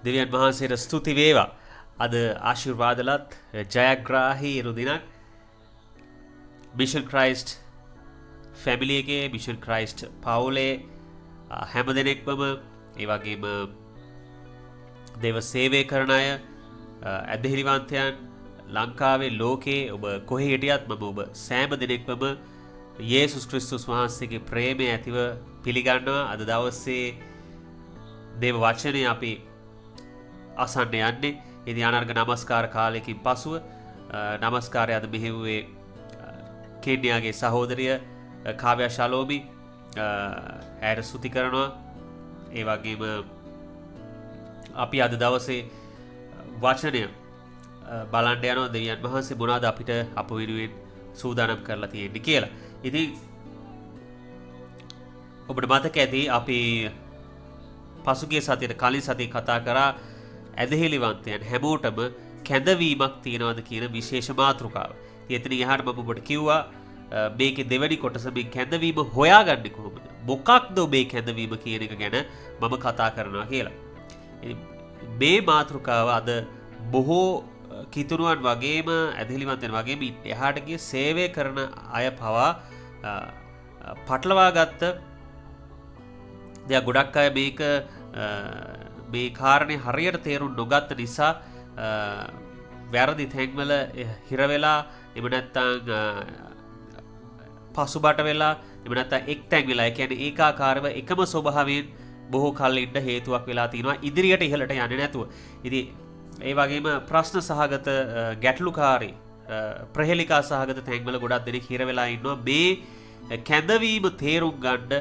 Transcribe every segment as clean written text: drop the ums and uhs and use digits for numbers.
දෙවියන් වහන්සේට ස්තුති වේවා. අද ආශිර්වාදලත් ජයග්‍රාහී රුදිනක් මිෂන් ක්‍රයිස්ට් ෆැමිලි එකේ මිෂන් ක්‍රයිස්ට් පවුලේ හැම දෙනෙක්වම ඒ වගේම දේව සේවය කරන අය ඇදහිලිවන්තයන් ලංකාවේ ලෝකේ ඔබ කොහේ හිටියත් මම ඔබ සෑම දෙනෙක්වම යේසුස් ක්‍රිස්තුස් වහන්සේගේ ප්‍රේමය ඇතිව පිළිගන්නවා. අද දවසේ දේව වචනය අපි අසන්න යන්නේ. ඉතින් අනර්ග නමස්කාර කාලයකින් පසුව නමස්කාරය අද මෙහෙව්වේ කේන්යාගේ සහෝදරිය කාව්‍යා ශලෝමි ඇයට ස්තුති කරනවා. ඒ වගේම අපි අද දවසේ වචනය බලන්න යනවා දෙවියන් වහන්සේ මොනවද අපිට අප වෙනුවෙන් සූදානම් කරලා තියෙන්නේ කියලා. ඉතින් ඔබට මතක ඇති අපි පසුගිය සතියේ කලින් සතියේ කතා කරා ඇදහිලිවන්තයන් හැමෝටම කැඳවීමක් තියනවාද කියන විශේෂ මාතෘකාව. ඉතින් එහාට මම ඔබට කිව්වා මේකේ දෙවැනි කොටස මේ කැඳවීම හොයාගන්නේ කොහොමද? මොකක්ද මේ කැඳවීම කියන එක ගැන මම කතා කරනවා කියලා. මේ මාතෘකාව අද බොහෝ කිතුරුවන් වගේම ඇදහිලිවන්තයන් වගේම එහාට ගිය සේවය කරන අය පවා පටලවා ගත්ත දෙයක්. ගොඩක් අය මේක මේ කාරණේ හරියට තේරුම් නොගත්ත නිසා වැරදි තැන්වල හිර වෙලා එහෙම නැත්නම් පසුබට වෙලා එහෙම නැත්නම් එක් තැන් වෙලා ඒ කියන්නේ ඒකාකාරව එකම ස්වභාවයෙන් බොහෝ කල් ඉන්න හේතුවක් වෙලා තිනවා ඉදිරියට ඉහළට යන්නේ නැතුව. ඉතින් ඒ වගේම ප්‍රශ්න සහගත ගැටලුකාරී ප්‍රහෙලිකා සහගත තැන්වල ගොඩක් දෙනෙක් හිර වෙලා ඉන්නවා මේ කැඳවීම තේරුම් ගන්න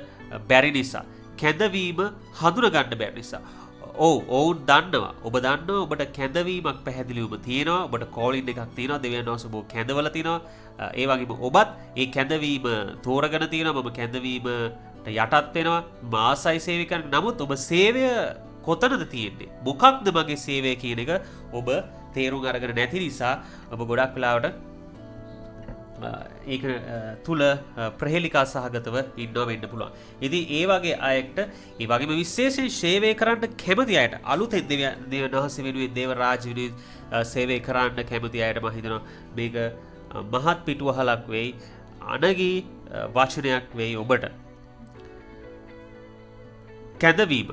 බැරි නිසා. කැඳවීම හඳුන ගන්න බැරි නිසා. ඔවුන් දන්නවා. ඔබ දන්නවා ඔබට කැඳවීමක් පැහැදිලිවම තියෙනවා. ඔබට කෝලින් එකක් තියෙනවා. දෙවියන් වහන්සේ ඔබ කැඳවලා තිනවා. ඒ වගේම ඔබත් ඒ කැඳවීම තෝරගෙන තියෙනවා. මම කැඳවීමට යටත් වෙනවා. මාසයි සේවය කරන්න. නමුත් ඔබ සේවය කොතනද තියෙන්නේ? මොකක්ද මගේ සේවය කියන එක ඔබ තේරුම් අරගෙන නැති නිසා ඔබ ගොඩක් වෙලාවට ඒක තුල ප්‍රහෙලිකා සහගතව ඉන්නවා වෙන්න පුළුවන්. ඉතින් ඒ වගේ අයට ඒ වගේම විශේෂයෙන් සේවය කරන්න කැමති අයට අලුතෙන් දෙවියන් වහන්සේ වෙනුවෙන් දේව රාජ්‍ය වෙනුවෙන් සේවය කරන්න කැමති අයට මම හිතනවා මේක මහත් පිටුවහලක් වෙයි. අනගී වචනයක් වෙයි ඔබට. කැඳවීම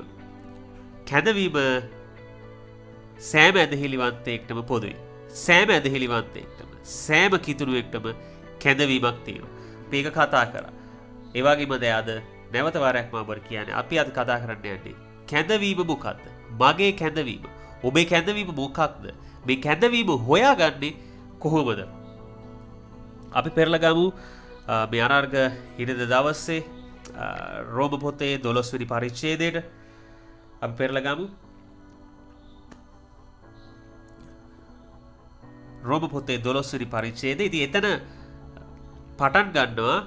සෑම ඇදහිලිවන්තයෙක්ටම පොදුයි. සෑම ඇදහිලිවන්තයෙක්ටම සෑම කිතුරුවෙක්ටම කැඳවීමක් තියෙනවා. මේක කතා කරා. ඒ වගේම දැන් අද නැවත වරක් මම ඔබට කියන්නේ අපි අද කතා කරන්න යන්නේ කැඳවීම මොකක්ද? මගේ කැඳවීම. ඔබේ කැඳවීම මොකක්ද? මේ කැඳවීම හොයාගන්නේ කොහොමද? අපි පෙරලා ගමු මේ අනර්ග ඉරිදා දවසේ රෝම පොතේ 12 වෙනි පරිච්ඡේදයට අපි පෙරලා ගමු. රෝම පොතේ 12 වෙනි පරිච්ඡේදය. ඉතින් එතන පටන් ගන්නවා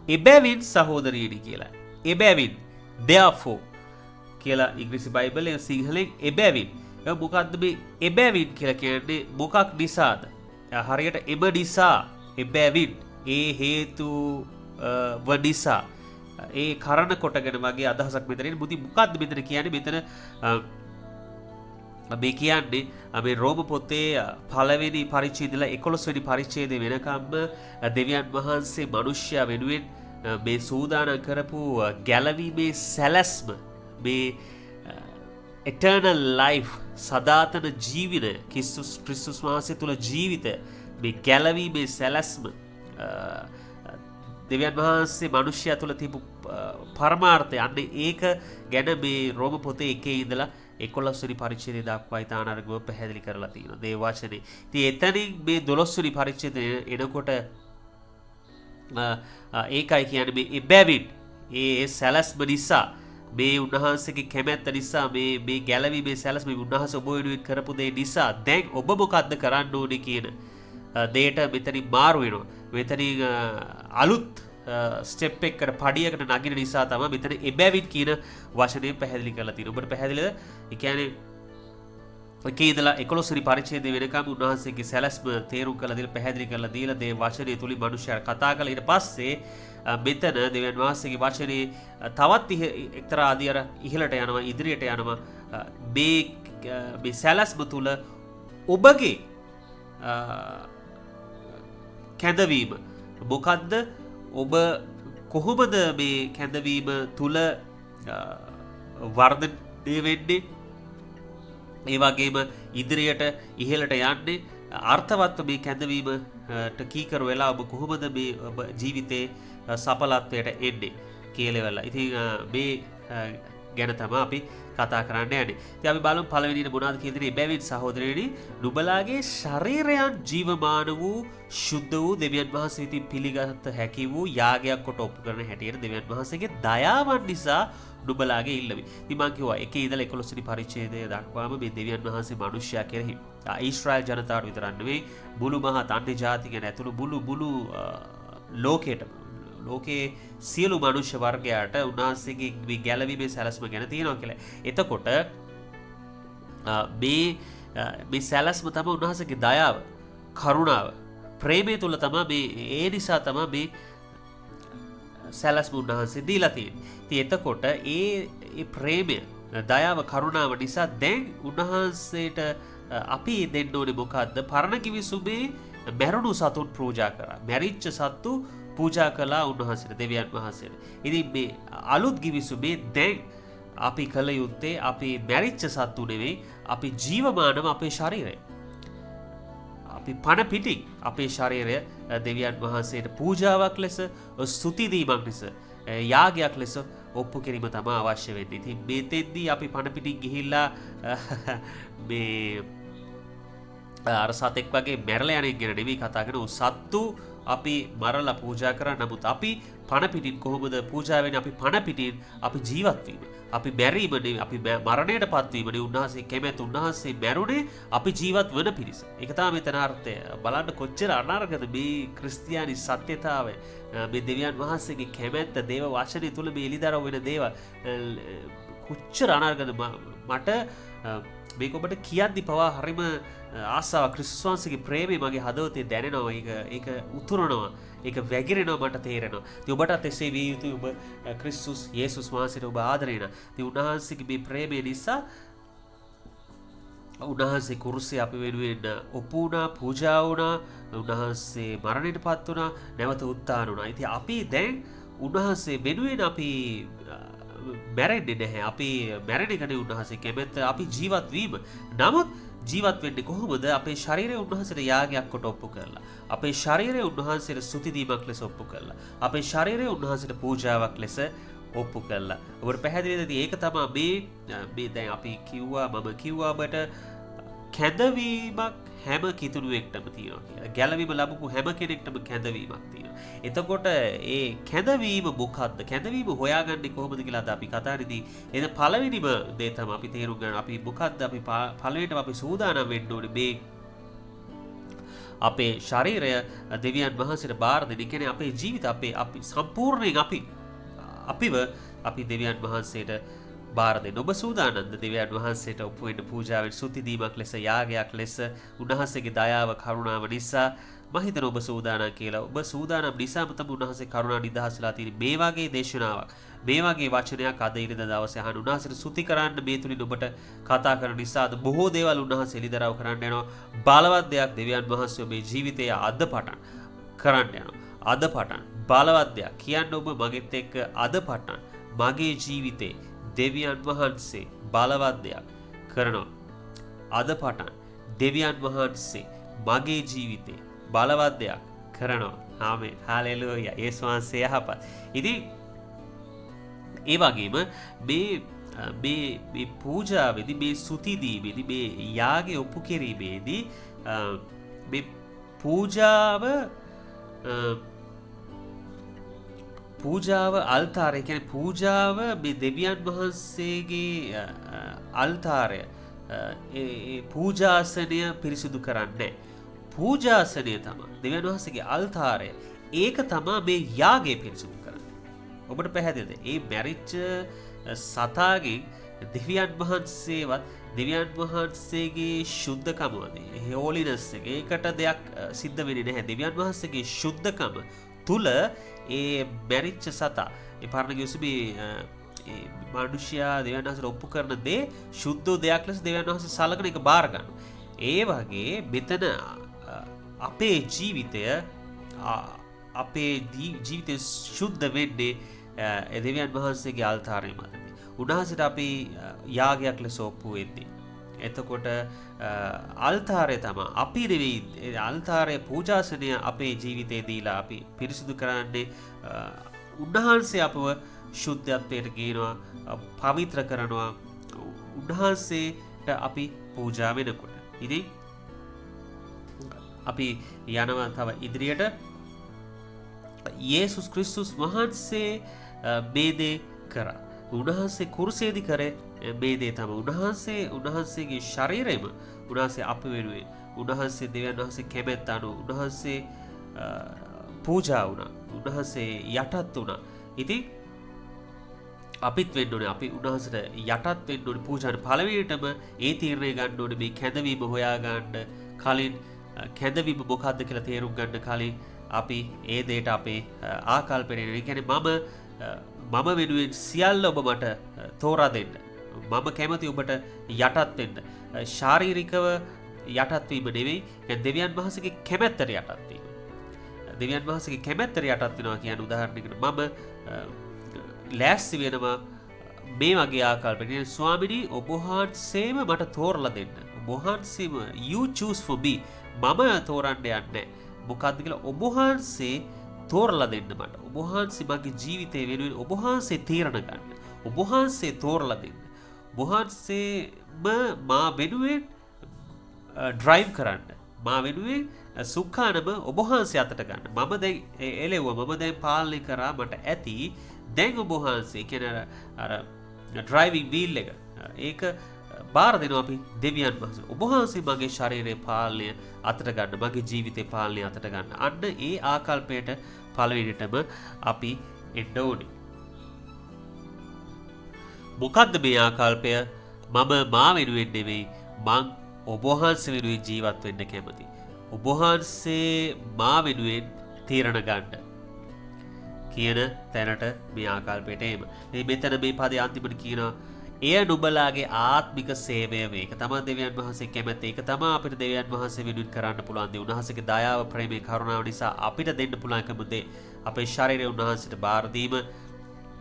එබැවින් සහෝදරියනි කියලා. එබැවින් therefore කියලා ඉංග්‍රීසි බයිබලයේ සිංහලෙන් එබැවින්. ඒක මොකක්ද මේ එබැවින් කියලා කියන්නේ මොකක් නිසාද? හරියට එබ නිසා එබැවින් ඒ හේතු වනිසා ඒ කරණ කොටගෙන වගේ අදහසක් මෙතන මුදි මොකක්ද මෙතන කියන්නේ? මෙතන මේ කියන්නේ මේ රෝම පොතේ පළවෙනි පරිච්ඡේදයලා 11 වෙනි පරිච්ඡේදය වෙනකම්ම දෙවියන් වහන්සේ මිනිස්සයා වෙනුවෙන් මේ සූදානම් කරපු ගැලවීමේ සැලැස්ම මේ eternal life සදාතන ජීවිතය ක්‍රිස්තුස් වහන්සේ තුල ජීවිතය මේ ගැලවීමේ සැලැස්ම දෙවියන් වහන්සේ මිනිස්සයා තුල තිබු පරමාර්ථය අන්න ඒක ගැන මේ රෝම පොතේ 1 ඉඳලා 11 වෙනි පරිච්ඡේදය දක්වා ඊතානර්ගව පැහැදිලි කරලා තියෙනවා දේ වචනේ. ඉතින් එතනින් මේ 12 වෙනි පරිච්ඡේදය එනකොට ඒකයි කියන්නේ මේ එබැවින් ඒ සැලැස්ම නිසා මේ උන්වහන්සේගේ කැමැත්ත නිසා මේ ගැලවීමේ සැලැස්ම උන්වහන්සේ ඔබ වෙනුවෙන් කරපු දේ නිසා දැන් ඔබ මොකද්ද කරන්න ඕනේ කියන දෙයට මෙතනින් මාරු වෙනවා. මෙතනින් අලුත් ස්ටෙප් එකකට පඩියකට නගින නිසා තමයි මෙතන එබැවින් කියන වචනේ පැහැදිලි කරලා තියෙන්නේ. ඔබට පැහැදිලිද? ඒ කියන්නේ එකේ ඉඳලා 11 වෙනි පරිච්ඡේදය වෙනකම් උන්වහන්සේගේ සැලැස්ම තේරුම් කරලා දීලා පැහැදිලි කරලා දීලා දේ වචනේ තුලින් මිනිස්සුන්ට කතා කළා. ඊට පස්සේ මෙතන දෙවියන් වහන්සේගේ වචනේ තවත් එක්තරා ආදියර ඉහළට යනවා, ඉදිරියට යනවා. මේ සැලැස්ම තුල ඔබගේ කැඳවීම මොකද්ද? ඔබ කොහොමද මේ කැඳවීම තුල වර්ධනය වෙන්නේ? ඒ වගේම ඉදිරියට ඉහළට යන්නේ අර්ථවත් මේ කැඳවීමට කීකරු වෙලා ඔබ කොහොමද මේ ඔබ ජීවිතේ සඵලත්වයට එන්නේ කියලා. ඉතින් මේ ගැන තමයි අපි කතා කරන්න යන්නේ. ඉතින් අපි බලමු පළවෙනිට මොනවද කියන දේ. එබැවින් සහෝදරයනි, නුඹලාගේ ශරීරයන් ජීවමාන වූ ශුද්ධ වූ දෙවියන් වහන්සේ විසින් පිළිගත හැකි වූ යාගයක් කොට ඔප්පු කරන හැටියට දෙවියන් වහන්සේගේ දයාවන් නිසා නුඹලාගේ ඉල්ලමි. ඉතින් මම කිව්වා එකේ ඉඳලා 11 වෙනි පරිච්ඡේදය දක්වාම මේ දෙවියන් වහන්සේ මිනිසයා කෙරෙහි ඊශ්‍රායල් ජනතාවට විතරක් නෙවෙයි මුළු මහත් අන්‍ය ජාති ගැන ඇතුළු මුළු ලෝකයේ සියලු මනුෂ්‍ය වර්ගයාට උන්වහන්සේගේ මේ ගැලවීමේ සැලැස්ම ගැන තියෙනවා කියලා. එතකොට මේ සැලැස්ම තමයි උන්වහන්සේගේ දයාව, කරුණාව, ප්‍රේමය තුල තමයි මේ ඒ නිසා තමයි මේ සැලැස්ම උන්වහන්සේ දීලා තියෙන්නේ. ඉතින් එතකොට ඒ ප්‍රේමය, දයාව, කරුණාව නිසා දැන් උන්වහන්සේට අපි දෙන්න ඕනේ මොකද්ද? පරණ කිවිසුමේ මැරුණු සතුන් පූජා කරා. මැරිච්ච සත්තු පූජා කළා උන්වහන්සේට, දෙවියන් වහන්සේට. ඉතින් මේ අලුත් කිවිසුමේ දැන් අපි කළ යුත්තේ අපි මැරිච්ච සත්තු නෙවෙයි, අපි ජීවමානව අපේ ශරීරය, අපි පණ පිටින් අපේ ශරීරය දෙවියන් වහන්සේට පූජාවක් ලෙස, ස්තුති දීමක් ලෙස, යාගයක් ලෙස ඔප්පු කිරීම තමයි අවශ්‍ය වෙන්නේ. ඉතින් මේතෙන්දී අපි පණ පිටින් ගිහිල්ලා මේ අර සතෙක් වගේ මැරලා යන එක ගැන නෙවෙයි කතා කරන්නේ. සත්තු අපි මරලා පූජා කරා. නමුත් අපි පණ පිටින් කොහොමද පූජා වෙන්නේ? අපි පණ පිටින් අපි ජීවත් වීම. අපි මැරීම නෙවෙයි, අපි මරණයටපත් වීම නෙවෙයි. උන්වහන්සේ කැමැති, උන්වහන්සේ මැරුණේ අපි ජීවත් වෙන පිණිස. ඒක තමයි මෙතන අර්ථය. බලන්න කොච්චර අනාර්ගද මේ ක්‍රිස්තියානි සත්‍යතාවය. මේ දෙවියන් වහන්සේගේ කැමැත්ත, දේව වචනේ තුල මේ එළිදරව් වෙන දේවල් කොච්චර අනාර්ගද. මට මේක ඔබට කියද්දි පවා හරිම ආසාවක්. ක්‍රිස්තුස් වහන්සේගේ ප්‍රේමය මගේ හදවතේ දැනෙනවා. ඒක උතුරනවා. ඒක වැగిරෙනවා, මට තේරෙනවා. ඉතින් ඔබටත් එසේ විය යුතුයි. ඔබ ක්‍රිස්තුස් යේසුස් වහන්සේට ඔබ ආදරේ න. ඉතින් උන්වහන්සේගේ මේ ප්‍රේමය නිසා උන්වහන්සේ කුරුසේ අපි වෙනුවෙන් ඔප්පු වුණා, පූජා වුණා. උන්වහන්සේ මරණයටපත් වුණා, නැවත උත්ථාන වුණා. ඉතින් අපි දැන් උන්වහන්සේ වෙනුවෙන් අපි මැරෙන්නේ නැහැ. අපි මැරෙන එක නෙවෙයි උන්වහන්සේ කැමැත්ත. අපි ජීවත් වීම. නමුත් ජීවත් වෙන්නේ කොහොමද? අපේ ශරීරය උන්වහන්සේට යාගයක් කොට ඔප්පු කරලා, අපේ ශරීරය උන්වහන්සේට ස්තුති දීමක් ලෙස ඔප්පු කරලා, අපේ ශරීරය උන්වහන්සේට පූජාවක් ලෙස ඔප්පු කරලා. ඔබට පැහැදිලිද? ඒක තමයි මේ දැන් අපි කිව්වා, මම කිව්වා ඔබට කැඳවීමක් හැම කිතුණුවෙක්ටම තියෙනවා කියලා. ගැලවීම ලැබපු හැම කෙනෙක්ටම කැඳවීමක් තියෙනවා. එතකොට ඒ කැඳවීම මොකක්ද? කැඳවීම හොයාගන්නේ කොහොමද කියලා අද අපි කතා කරන්නේ. එහෙනම් පළවෙනිම දේ තමයි අපි තේරුම් ගන්න. අපි මොකක්ද අපි පළවෙනිටම අපි සූදානම් වෙන්න ඕනේ මේ අපේ ශරීරය දෙවියන් වහන්සේට බාර දෙන්න. ඒ කියන්නේ අපේ ජීවිත අපි සම්පූර්ණයෙන් අපි දෙවියන් වහන්සේට බාර දෙන්න. ඔබ සූදානම්ද දෙවියන් වහන්සේට ඔප්පු වෙන්න පූජාවෙන් ස්තුති දීමක් ලෙස, යාගයක් ලෙස, උන්වහන්සේගේ දයාව, කරුණාව නිසා? මම හිතන ඔබ සූදානම් කියලා. ඔබ සූදානම් නිසාම තමයි උන්වහන්සේ කරුණා නිදහස්ලා තියෙන්නේ. මේ වගේ දේශනාවක්, මේ වගේ වචනයක් අද ඉරිදා දවසේ අහන්න, උන්වහන්සේට ස්තුති කරන්න මේ තුලින් ඔබට කතා කරන නිසාද බොහෝ දේවල් උන්වහන්සේ එළිදරව් කරන්න යනවා. බලවත් දෙයක් දෙවියන් වහන්සේ ඔබේ ජීවිතයේ අද පටන් කරන්න යනවා. අද පටන් බලවත් දෙයක් කියන්න ඔබ මගෙත් එක්ක අද පටන් මගේ ජීවිතේ දෙවියන් වහන්සේ බලවත් දෙයක් කරනවා. අද පටන් දෙවියන් වහන්සේ මගේ ජීවිතේ බලවත් දෙයක් කරනවා. ආමේන්. හාලෙලූයා. යේසුස් වහන්සේ යහපත්. ඉතින් ඒ වගේම මේ පූජාවේදී, මේ ස්තුති දීමේදී, මේ යාගේ ඔප්පු කිරීමේදී මේ පූජාව අල්තාරය කියන්නේ පූජාව මේ දෙවියන් වහන්සේගේ අල්තාරය, ඒ පූජාසනය පිරිසිදු කරන්නේ. පූජාසනය තමයි දෙවියන් වහන්සේගේ අල්තාරය. ඒක තමයි මේ යාගය පිරිසිදු කරන්නේ. ඔබට පැහැදිලිද? ඒ මැරිච්ච සතාගෙන් දෙවියන් වහන්සේවත් දෙවියන් වහන්සේගේ ශුද්ධකමද හෝලිනස් එක ඒකට දෙයක් සිද්ධ වෙන්නේ නැහැ. දෙවියන් වහන්සේගේ ශුද්ධකම තුල ඒ මැරිච්ච සතා ඒ පරණ යොසුබේ මනුෂ්‍යයා දෙවියන් වහන්සේට ඔප්පු කරන දේ ශුද්ධ දෙයක් ලෙස දෙවියන් වහන්සේ සලකන එක බාර ගන්නවා. ඒ වගේ මෙතන අපේ ජීවිතය අපේ ජීවිතය ශුද්ධ වෙන්නේ දෙවියන් වහන්සේගේ අල්තාරය මතදී. උන්වහන්සේට අපි යාගයක් ලෙස ඔප්පු වෙන්නේ. එතකොට අල්තාරය තමයි අපි නෙවෙයි අල්තාරයේ පූජාසනය අපේ ජීවිතේ දීලා අපි පිරිසිදු කරන්නේ උන්වහන්සේ අපව ශුද්ධත්වයට ගේනවා පවිත්‍ර කරනවා උන්වහන්සේට අපි පූජා වෙනකොට. ඉතින් අපි යනවා තව ඉදිරියට යේසුස් ක්‍රිස්තුස් වහන්සේ මේ දේ කරා. උන්වහන්සේ කුරුසේදී කරේ මේ දේ තමයි. උන්වහන්සේගේ ශරීරයම උන්වහන්සේ අප වෙනුවෙන් උන්වහන්සේ දෙවියන් වහන්සේ කැමැත්ත අනුව උන්වහන්සේ පූජා වුණා. උන්වහන්සේ යටත් වුණා. ඉතින් අපිත් වෙන්න ඕනේ අපි උන්වහන්සේට යටත් වෙන්න ඕනේ පූජාට. පළවෙනිටම ඒ තීරණය ගන්න ඕනේ මේ කැඳවීම හොයා ගන්න කලින් කැඳවීම මොකක්ද කියලා තේරුම් ගන්න කලින් අපි ඒ දෙයට අපේ ආකල්පණය. ඒ කියන්නේ මම වෙනුවෙන් සියල්ල ඔබ මට තෝරා දෙන්න. මම කැමති ඔබට යටත් වෙන්න. ශාරීරිකව යටත් වීම නෙවෙයි දෙවියන් වහන්සේගේ කැමැත්තට යටත් වීම. දෙවියන් වහන්සේගේ කැමැත්තට යටත් වෙනවා කියන උදාහරණයකට මම ලෑස්ති වෙනවා මේ වගේ ආකල්පණය. ස්වාමිනී ඔබ වහන්සේම මට තෝරලා දෙන්න. ඔබ වහන්සේම you choose for me. මම තෝරන්න යන්නේ මොකක්ද කියලා ඔබ වහන්සේ තෝරලා දෙන්න මට. ඔබ වහන්සේ මගේ ජීවිතය වෙනුවෙන් ඔබ වහන්සේ තීරණ ගන්න. ඔබ වහන්සේ තෝරලා දෙන්න. ඔබ වහන්සේම මා වෙනුවෙන් ඩ්‍රයිව් කරන්න. මා වෙනුවෙන් සුඛානම ඔබ වහන්සේ අතට ගන්න. මම දැන් එළෙව්වා. මම දැන් පාලනය කරා මට ඇති. දැන් ඔබ වහන්සේ කියන්නේ අර ඩ්‍රයිවිං වීල් එක. ඒක බාර දෙනවා අපි දෙවියන් වහන්සේ. ඔබ වහන්සේ මගේ ශරීරයේ පාලනය අතට ගන්න. මගේ ජීවිතේ පාලනය අතට ගන්න. අන්න ඒ ආකල්පයට පළවෙනිටම අපි එන්න ඕනේ. මොකද්ද මේ ආකල්පය? මම මා වෙනුවෙන් නෙවෙයි මං ඔබ වහන්සේ වෙනුවෙන් ජීවත් වෙන්න කැමති. ඔබ වහන්සේ මා වෙනුවෙන් තීරණ ගන්න කියන තැනට මේ ආකල්පයට එම. මේ මෙතන මේ පදේ අන්තිමට කියනවා එය නුඹලාගේ ආත්මික සේවය වේ. ඒක තමයි දෙවියන් වහන්සේ කැමති. ඒක තමයි අපිට දෙවියන් වහන්සේ වෙනුවෙන් කරන්න පුළුවන් දේ. උන්වහන්සේගේ දයාව, ප්‍රේමය, කරුණාව නිසා අපිට දෙන්න පුළුවන්කම දේ අපේ ශරීරය උන්වහන්සේට බාර දීම,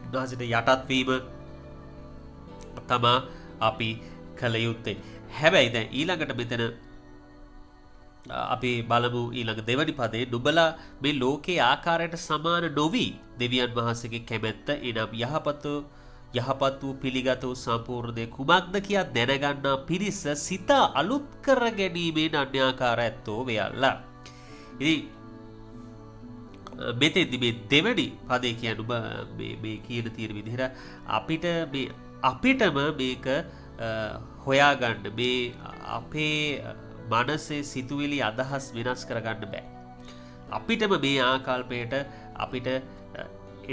උන්වහන්සේට යටත් වීම තමයි අපි කළ යුත්තේ. හැබැයි දැන් ඊළඟට මෙතන අපි බලමු ඊළඟ දෙවනි පදේ නුඹලා මේ ලෝකයේ ආකාරයට සමාන නොවි දෙවියන් වහන්සේගේ කැමැත්ත එනම් යහපත් වූ පිළිගත් වූ සම්පූර්ණ කුමක්ද කියා දැනගන්නා පිරිස සිත අලුත් කර ගැනීමෙන් අන්‍යාකාර ඇත්තෝ වෙයල්ලා. ඉතින් මෙතෙන්දි මේ දෙවනි පදේ කියන්නේ මේ කියන තියෙන විදිහට අපිටම මේක හොයාගන්න මේ අපේ මනසේ සිතුවිලි අදහස් වෙනස් කරගන්න බෑ. අපිටම මේ ආකල්පයට අපිට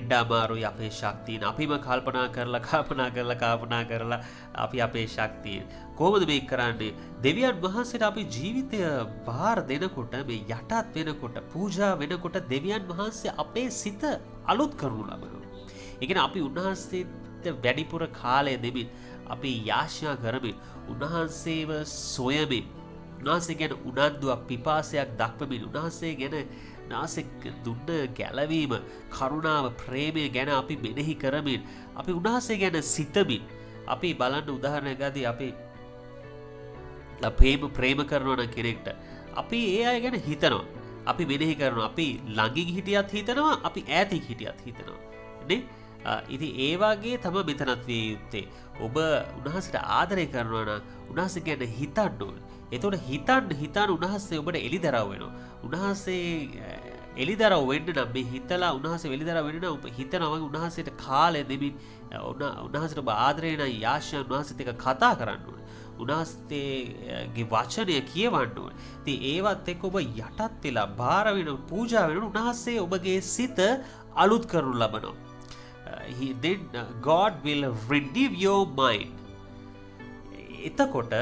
එඩ අමාරුයි අපේ ශක්තියන. අපිම කල්පනා කරලා අපි අපේ ශක්තිය කොහොමද මේක කරන්නේ? දෙවියන් වහන්සේට අපි ජීවිතය බාර දෙනකොට මේ යටත් වෙනකොට පූජා වෙනකොට දෙවියන් වහන්සේ අපේ සිත අලුත් කරනු ලබනවා. ඒ කියන්නේ අපි උන්වහන්සේට වැඩිපුර කාලය දෙමින් අපි යාඥා කරමින් උන්වහන්සේව සොයමින් උන්වහන්සේ ගැන උනන්දුවක් පිපාසයක් දක්වමින් උන්වහන්සේ ගැන නාසෙක් දුන්න ගැලවීම කරුණාව ප්‍රේමය ගැන අපි මෙනෙහි කරමින් අපි උන්වහන්සේ ගැන සිතමින් අපි බලන්න උදාහරණයක් ගදී අපි ප්‍රේම කරනවා නම් කෙනෙක්ට අපි ඒ අය ගැන හිතනවා. අපි මෙනෙහි කරනවා. අපි ළඟින් හිටියත් හිතනවා. අපි ඈතින් හිටියත් හිතනවා. නේ? ඉතින් ඒ වගේ තමයි මෙතනත් විය යුත්තේ. ඔබ උන්වහන්සේට ආදරය කරනවා නම් උන්වහන්සේ ගැන හිතන්න ඕනේ. එතකොට හිතන්න උන්වහන්සේ ඔබට එළිදරව් වෙනවා. උන්වහන්සේ එළිදරව් වෙන්න නම් මේ හිතලා උන්වහන්සේ එළිදරව් වෙන්න නම් ඔබ හිතනවා වගේ උන්වහන්සේට කාලය දෙමින් උන්වහන්සේට ඔබ ආදරේ නම් යාශ්‍යා උන්වහන්සේත් එක්ක කතා කරන්න ඕනේ. උන්වහන්සේගේ වචනය කියවන්න ඕනේ. ඉතින් ඒවත් එක්ක ඔබ යටත් වෙලා බාර වෙන පූජා වෙන උන්වහන්සේ ඔබගේ සිත අලුත් කරනු ලබනවා. Then God will renew your mind. එතකොට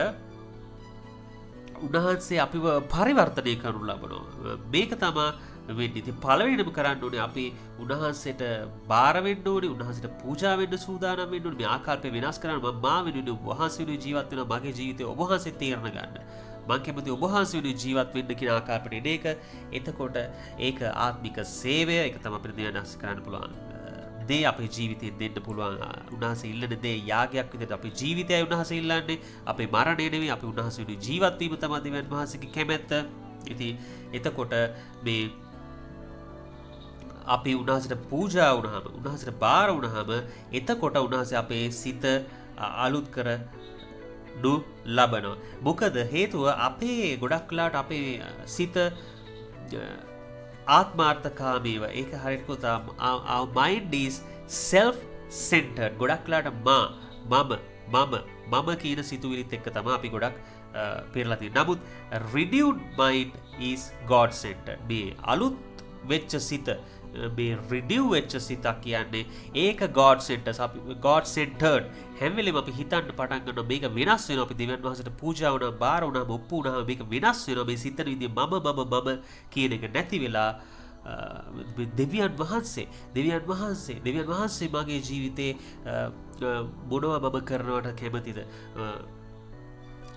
උන්වහන්සේ අපිව පරිවර්තනය කරනු ලබනවා. මේක තමා වෙන්නේ. ඉතින් පළවෙනිම කරන්න ඕනේ අපි උන්වහන්සේට බාර වෙන්න ඕනේ, උන්වහන්සේට පූජා වෙන්න සූදානම් වෙන්න ඕනේ. මේ ආකල්පය වෙනස් කරන්න මා වෙනුවෙන් ඔබ වහන්සේ වෙනුවෙන් ජීවත් වෙනවා. මගේ ජීවිතය ඔබ වහන්සේ තීරණ ගන්න. මං කැමති ඔබ වහන්සේ වෙනුවෙන් ජීවත් වෙන්න කියන ආකාරයට එන එක. එතකොට ඒක ආත්මික සේවය. ඒක තමයි අපිට දෙයනස් කරන්න පුළුවන්. දේ අපේ ජීවිතයෙන් දෙන්න පුළුවන්. උන්වහන්සේ ඉල්ලන දේ යාගයක් විදිහට අපේ ජීවිතයයි උන්වහන්සේ ඉල්ලන්නේ. අපේ මරණය නෙවෙයි, අපි උන්වහන්සේ වෙනුවෙන් ජීවත් වීම තමයි දෙවියන් වහන්සේගේ කැමැත්ත. ඉතින් එතකොට මේ අපි උන්වහන්සේට පූජා වුණාම, උන්වහන්සේට බාර වුණාම, එතකොට උන්වහන්සේ අපේ සිත අලුත් කර ලබනවා. මොකද හේතුව අපේ ගොඩක් වෙලාවට අපේ සිත ආත්මාර්ථකාමීව, ඒක හරියට කිව්වොත් our mind is self centered. ගොඩක් වෙලාවට මම කියන සිතුවිලිත් එක්ක තමයි අපි ගොඩක් පෙරලා තියෙන්නේ. නමුත් renewed mind is God centered. මේ අලුත් වෙච්ච සිත, මේ රිඩියු වෙච්ච සිතක් කියන්නේ ඒක God centered. හැම වෙලෙම අපි හිතන්න පටන් ගන්නවා මේක වෙනස් වෙනවා. අපි දෙවියන් වහන්සේට පූජා වුණා, බාර වුණා, ඔප්පු වුණා, මේක වෙනස් වෙනවා. මේ සිතන විදිය මම කියන එක නැති වෙලා දෙවියන් වහන්සේ මගේ ජීවිතේ මොනවා මම කරනවට කැමතිද?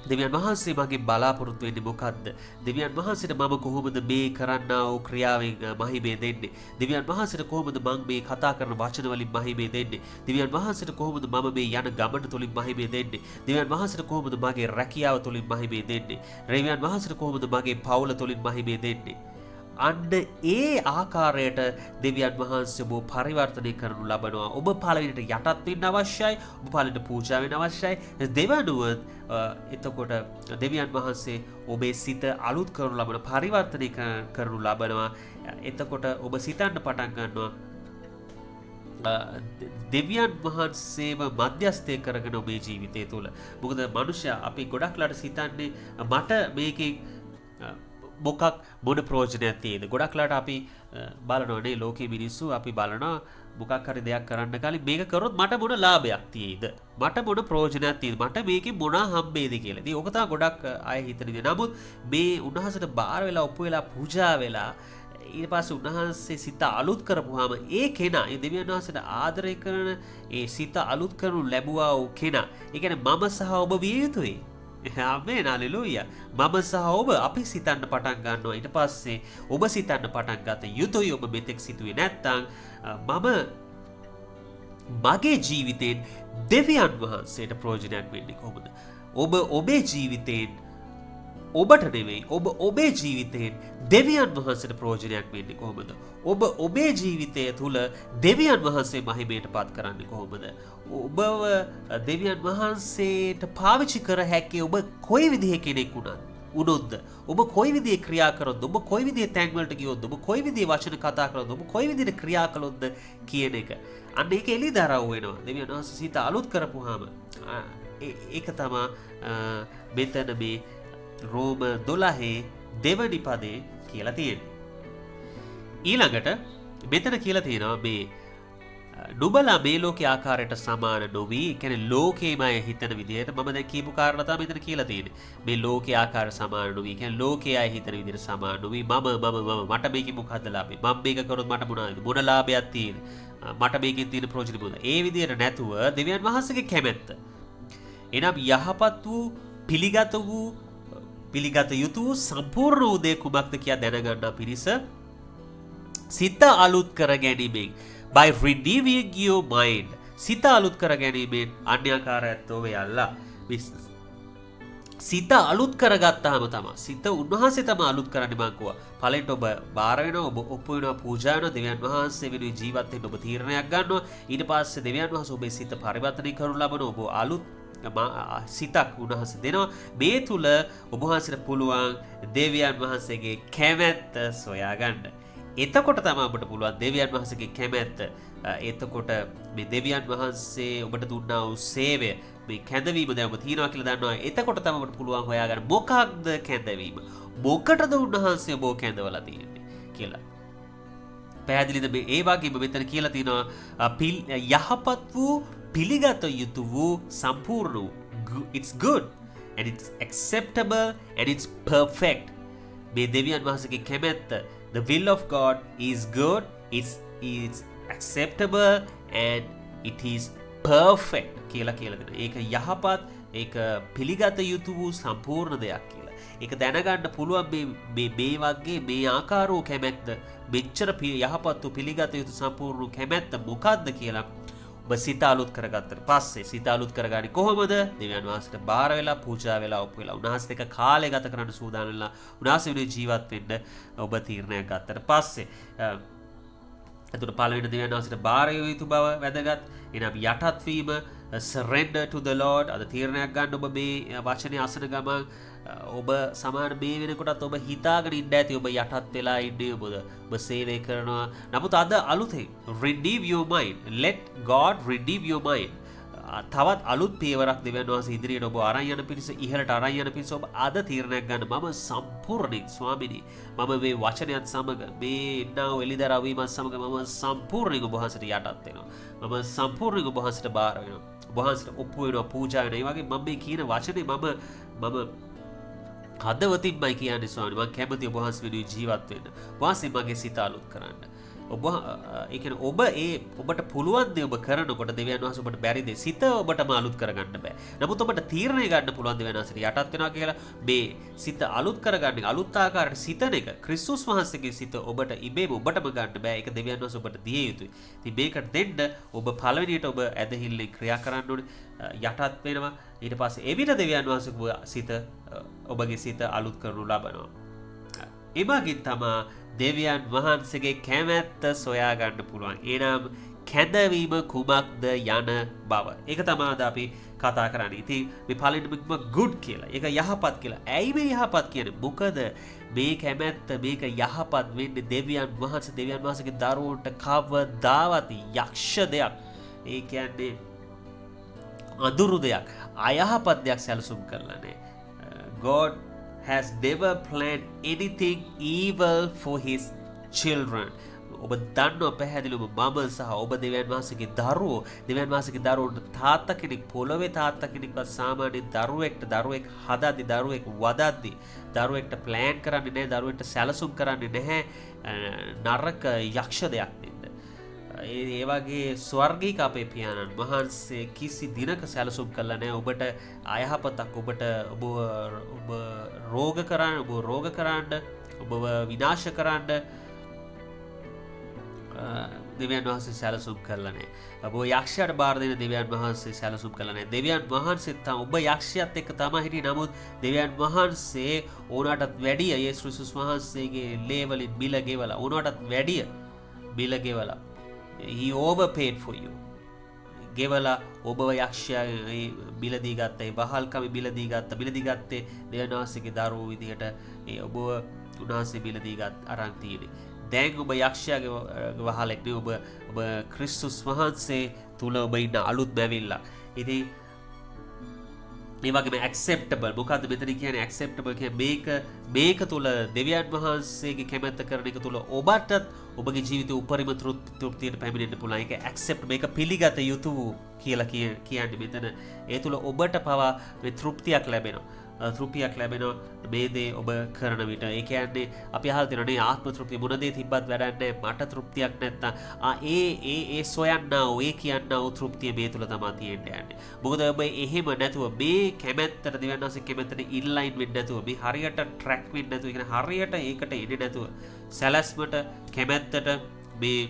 දෙවියන් වහන්සේ මගේ බලාපොරොත්තු වෙන්නේ මොකද්ද? දෙවියන් වහන්සේට මම කොහොමද මේ කරන්නා වූ ක්‍රියාවෙන් මහිමේ දෙන්නේ? දෙවියන් වහන්සේට කොහොමද මම මේ කතා කරන වචන වලින් මහිමේ දෙන්නේ? දෙවියන් වහන්සේට කොහොමද මම මේ යන ගමන තුලින් මහිමේ දෙන්නේ? දෙවියන් වහන්සේට කොහොමද මගේ රැකියාව තුලින් මහිමේ දෙන්නේ? දෙවියන් වහන්සේට කොහොමද මගේ පවුල තුලින් මහිමේ දෙන්නේ? අන්න ඒ ආකාරයට දෙවියන් වහන්සේ ඔබ පරිවර්තනය කරනු ලබනවා. ඔබ පළවෙනිට යටත් වෙන්න අවශ්‍යයි. ඔබ පළවෙනිට පූජා වෙන්න අවශ්‍යයි. දෙවනුව එතකොට දෙවියන් වහන්සේ ඔබේ සිත අලුත් කරනු ලබන, පරිවර්තනය කරනු ලබනවා. එතකොට ඔබ සිතන්න පටන් ගන්නවා දෙවියන් වහන්සේව මධ්‍යස්ථය කරගෙන ඔබේ ජීවිතය තුළ. මොකද මනුෂ්‍යයා අපි ගොඩක් ලාට සිතන්නේ මට මේකෙන් මොකක් මොන ප්‍රයෝජනයක් තියෙද? ගොඩක් ලාට අපි බලනවානේ ලෝකයේ මිනිස්සු අපි බලනවා මොකක් හරි දෙයක් කරන්න කලින් මේක කරොත් මට මොන ලාභයක් තියෙයිද? මට මොන ප්‍රයෝජනයක් තියෙයිද? මට මේකෙන් මොනවා හම්බෙයිද කියලා. ඉතින් ඕක තමයි ගොඩක් අය හිතන දේ. නමුත් මේ උන්වහන්සේට බාර වෙලා ඔප්පු වෙලා පූජා වෙලා ඊට පස්සේ උන්වහන්සේ සිත අලුත් කරපුවාම ඒ කෙනා, ඒ දෙවියන් වහන්සේට ආදරය කරන ඒ සිත අලුත් කරනු ලැබුවා වූ කෙනා, ඒ කියන්නේ මම සහ ඔබ විය යුතුයි. ආමේන් හලෙලූයා. මම සහ ඔබ අපි සිතන්න පටන් ගන්නවා. ඊට පස්සේ ඔබ සිතන්න පටන් ගත යුතුයි. ඔබ මෙතෙක් සිතුවේ නැත්තම් මම මගේ ජීවිතයෙන් දෙවියන් වහන්සේට ප්‍රයෝජනයක් වෙන්නේ කොහොමද? ඔබ ඔබේ ජීවිතයෙන් ඔබට නෙවෙයි, ඔබ ඔබේ ජීවිතයෙන් දෙවියන් වහන්සේට ප්‍රයෝජනයක් වෙන්නේ කොහොමද? ඔබ ඔබේ ජීවිතය තුළ දෙවියන් වහන්සේ මහිමයට පත් කරන්නේ කොහොමද? ඔබව දෙවියන් වහන්සේට පාවිච්චි කර හැකි ඔබ කොයි විදිහේ කෙනෙක් වුණොත්ද? ඔබ කොයි විදිහේ ක්‍රියා කරොත්ද? ඔබ කොයි විදිහේ තැන් වලට ගියොත්ද? ඔබ කොයි විදිහේ වචන කතා කරොත්ද? ඔබ කොයි විදිහට ක්‍රියා කළොත්ද කියන එක. අන්න ඒක එළිදරව් වෙනවා. දෙවියන් වහන්සේ සිත අලුත් කරපුවාම ඒක තමයි මෙතන මේ රෝම 12 දෙවනි පදේ කියලා තියෙන්නේ. ඊළඟට මෙතන කියලා තියෙනවා මේ නුඹලා මේ ලෝකේ ආකාරයට සමාන නොවි. ඒ කියන්නේ ලෝකේමයි හිතන විදිහට මම දැන් කියපු කාරණා තමයි මෙතන කියලා තියෙන්නේ. මේ ලෝකේ ආකාර සමාන නොවි. ඒ කියන්නේ ලෝකයේ අය හිතන විදිහට සමාන නොවි. මම මට මේකෙන් මොකද්ද ලාභේ? මම මේක කරොත් මට මොන ලාභයක් තියෙන්නේ? මට මේකෙන් තියෙන ප්‍රයෝජන මොකද? ඒ විදිහට නැතුව දෙවියන් වහන්සේගේ කැමැත්ත. එනම් යහපත් වූ පිළිගත යුතු සම්පූර්ණ වූ දේ කුමක්ද කියලා දැනගන්න පිණිස සිත අලුත් කර ගැනීමෙන් by renewing your mind, සිත අලුත් කර ගැනීමෙන් අන්‍යාකාරයත්ව වෙයල්ලා සිත අලුත් කරගත්තාම තමයි සිත උන්වහන්සේ තමයි අලුත් කරන්නේ. මං කිව්වා පළවෙනිට ඔබ බාර වෙනවා, ඔබ ඔප්පු වෙනවා, පූජා වෙනවා, දෙවියන් වහන්සේ වෙනුවෙන් ජීවත් වෙන්න ඔබ තීරණයක් ගන්නවා. ඊට පස්සේ දෙවියන් වහන්සේ ඔබේ සිත පරිවර්තනය කරනු ලබන ඔබ අලුත් සිතක් උන්වහන්සේ දෙනවා. මේ තුල ඔබ වහන්සේට පුළුවන් දෙවියන් වහන්සේගේ කැමැත්ත සොයාගන්න. එතකොට තමයි ඔබට පුළුවන් දෙවියන් වහන්සේගේ කැමැත්ත. එතකොට මේ දෙවියන් වහන්සේ ඔබට දුන්නා වූ සේවය, මේ කැඳවීම දැන් ඔබ තියනවා කියලා දන්නවා. එතකොට තමයි ඔබට පුළුවන් හොයාගන්න මොකක්ද කැඳවීම, මොකටද උන්වහන්සේ ඔබ කැඳවලා තියෙන්නේ කියලා. පැහැදිලිද? මේ ඒ වගේම මෙතන කියලා තියෙනවා යහපත් වූ පිළිගත යුතු වූ සම්පූර්ණ වූ it's good and it's acceptable and it's perfect. මේ දෙවියන් වහන්සේගේ කැමැත්ත, the will of God is good, it's acceptable and it is perfect කියලා දෙනවා. ඒක යහපත්, ඒක පිළිගත යුතු වූ සම්පූර්ණ දෙයක් කියලා. ඒක දැනගන්න පුළුවන් මේ වගේ මේ ආකාර වූ කැමැත්ත, මෙච්චර යහපත් වූ පිළිගත යුතු සම්පූර්ණ වූ කැමැත්ත මොකක්ද කියලා ඔබ සිත අලුත් කරගත්තට පස්සේ සිත අලුත් කරගන්නේ කොහොමද? දෙවියන් වහන්සේට බාර වෙලා, පූජා වෙලා, ඔප්පු වෙලා, උන්වහන්සේත් එක්ක කාලය ගත කරන්න සූදානම් වෙලා, උන්වහන්සේ වෙනුවෙන් ජීවත් වෙන්න ඔබ තීරණයක් ගත්තට පස්සේ එතකොට පළවෙනි දෙවියන් වහන්සේට බාර යුතු බව වැදගත්. එනම් යටත් වීම, surrender to the Lord. අද තීරණයක් ගන්න ඔබ මේ වචනේ අසන ගමන් ඔබ සමාන මේ වෙනකොටත් ඔබ හිතාගෙන ඉන්න ඇති ඔබ යටත් වෙලා ඉන්නේ ඔබ සේවය කරනවා. නමුත් අද අලුතෙන් redeem your mind. Let God redeem your mind. තවත් අලුත් පියවරක් දෙවියන් වහන්සේ ඉදිරියට ඔබ අරන් යන පිණිස, ඉහළට අරන් යන පිණිස ඔබ අද තීරණයක් ගන්න. මම සම්පූර්ණයෙන් ස්වාමිනී, මම මේ වචනයත් සමග, මේ ඉන්නා වූ එළිදරව් වීමත් සමග මම සම්පූර්ණයෙන් ඔබ වහන්සේට යටත් වෙනවා. මම සම්පූර්ණයෙන් ඔබ වහන්සේට බාර වෙනවා. ඔබ වහන්සේට ඔප්පු වෙනවා, පූජා වෙනවා. ඒ වගේ මම මේ කියන වචනේ මම හදවතින්මයි කියන්නේ ස්වාමීනි. මම කැමති ඔබ වහන්සේ වෙනුවෙන් ජීවත් වෙන්න. වහන්සේ මගේ සිත අලුත් කරන්න. ඔබ ඒ කියන්නේ ඔබට පුළුවන් දේ ඔබ කරනකොට දෙවියන් වහන්සේ ඔබට බැරි දේ සිත ඔබටම අලුත් කරගන්න බෑ. නමුත් ඔබට තීරණය ගන්න පුළුවන් දෙවියන් වහන්සේට යටත් වෙනවා කියලා. මේ සිත අලුත් කරගන්න, අලුත් ආකාරයට සිතන එක ක්‍රිස්තුස් වහන්සේගේ සිත ඔබට ඉබේම ඔබටම ගන්න බෑ. ඒක දෙවියන් වහන්සේ ඔබට දිය යුතුයි. ඉතින් මේකට දෙන්න ඔබ පළවෙනියට ඔබ ඇදහිල්ලෙන් ක්‍රියා කරන්න ඕනේ. යටත් වෙනවා. ඊට පස්සේ එවිට දෙවියන් වහන්සේගේ සිත ඔබගේ සිත අලුත් කරනු ලබනවා. එමගින් තමා දෙවියන් වහන්සේගේ කැමැත්ත සොයා ගන්න පුළුවන්. එනම් කැඳවීම කුමක්ද යන බව. ඒක තමයි අද අපි කතා කරන්නේ. ඉතින් මේ පළවෙනිම good කියලා. ඒක යහපත් කියලා. ඇයි මේ යහපත් කියන්නේ? මොකද මේ කැමැත්ත, මේක යහපත් වෙන්නේ දෙවියන් වහන්සේගේ දරුවන්ට කවදාවත් යක්ෂ දෙයක්. ඒ කියන්නේ අඳුරු දෙයක්, අයහපත් දෙයක් සැලසුම් කරලා නැහැ. God has never planned anything evil for his children. ඔබ දන්නවා පැහැදිලිවම මම සහ ඔබ දෙවියන් වහන්සේගේ දරුවන්ට තාත්තා කෙනෙක්, පොළොවේ තාත්තා කෙනෙක්වත් සාමාන්‍ය දරුවෙක් හදද්දි, දරුවෙක් වදද්දි, දරුවෙක්ට ප්ලෑන් කරන්නේ නැහැ, දරුවෙක්ට සැලසුම් කරන්නේ නැහැ නරක යක්ෂ දෙයක් දෙන්න. ඒ වගේ ස්වර්ගීක අපේ පියාණන් වහන්සේ කිසි දිනක සැලසුම් කළා නැහැ ඔබට අයහපතක්, ඔබ රෝග කරන්න, ඔබව විනාශ කරන්න දෙවියන් වහන්සේ සැලසුම් කළා නැහැ. ඔබ යක්ෂයාට බාර දෙන දෙවියන් වහන්සේ සැලසුම් කළා නැහැ. දෙවියන් වහන්සේ තම ඔබ යක්ෂයාත් එක්ක තමයි හිටියේ. නමුත් දෙවියන් වහන්සේ ඕනටත් වැඩිය යේසුස් ක්‍රිස්තුස් වහන්සේගේ ලේවලින් බිල ගෙවලා, ඕනටත් වැඩිය බිල ගෙවලා he overpaid for you. ගෙවලා ඔබව යක්ෂයා බිලදී ගත්තා. ඒ වහල්කම බිලදී ගත්තේ දෙවියන් වහන්සේගේ දරුවෝ විදිහට ඔබ උන්වහන්සේ බිලදී අරන් තියෙන්නේ. දැන් ඔබ යක්ෂයාගේ වහලෙක් නෙවෙයි. ඔබ ක්‍රිස්තුස් වහන්සේ තුල ඔබ ඉන්න අලුත් බැවිල්ලා. ඉතින් මේ වගේම acceptable. මොකද්ද මෙතන කියන්නේ acceptable කියන්නේ මේක තුල දෙවියන් වහන්සේගේ කැමැත්ත කරන එක තුල ඔබට ඔබගේ ජීවිතේ උපරිම තෘප්තියට පැමිණෙන්න පුළුවන්. ඒක accept, මේක පිළිගත යුතු කියලා කියන්නේ මෙතන. ඒ තුල ඔබට පවා මේ තෘප්තියක් ලැබෙනවා. මේ දේ ඔබ කරන විට. ඒ කියන්නේ අපි අහලා තියෙනනේ ආත්ම තෘප්තිය මොන දේ තිබ්බත් වැඩක් නැහැ. මට තෘප්තියක් නැත්තම් ඒ සොයන්නා ඒ කියන්නා වූ තෘප්තිය මේ තුල තමයි තියෙන්නේ. මොකද ඔබ එහෙම නැතුව මේ කැමැත්තට දෙවියන් වහන්සේ කැමැත්තට ඉන්ලයින් වෙන්නේ නැතුව, මේ හරියට ට්‍රැක් වෙන්නේ නැතුව, කියන හරියට ඒකට එන්නේ නැතුව, සැලැස්මට කැමැත්තට මේ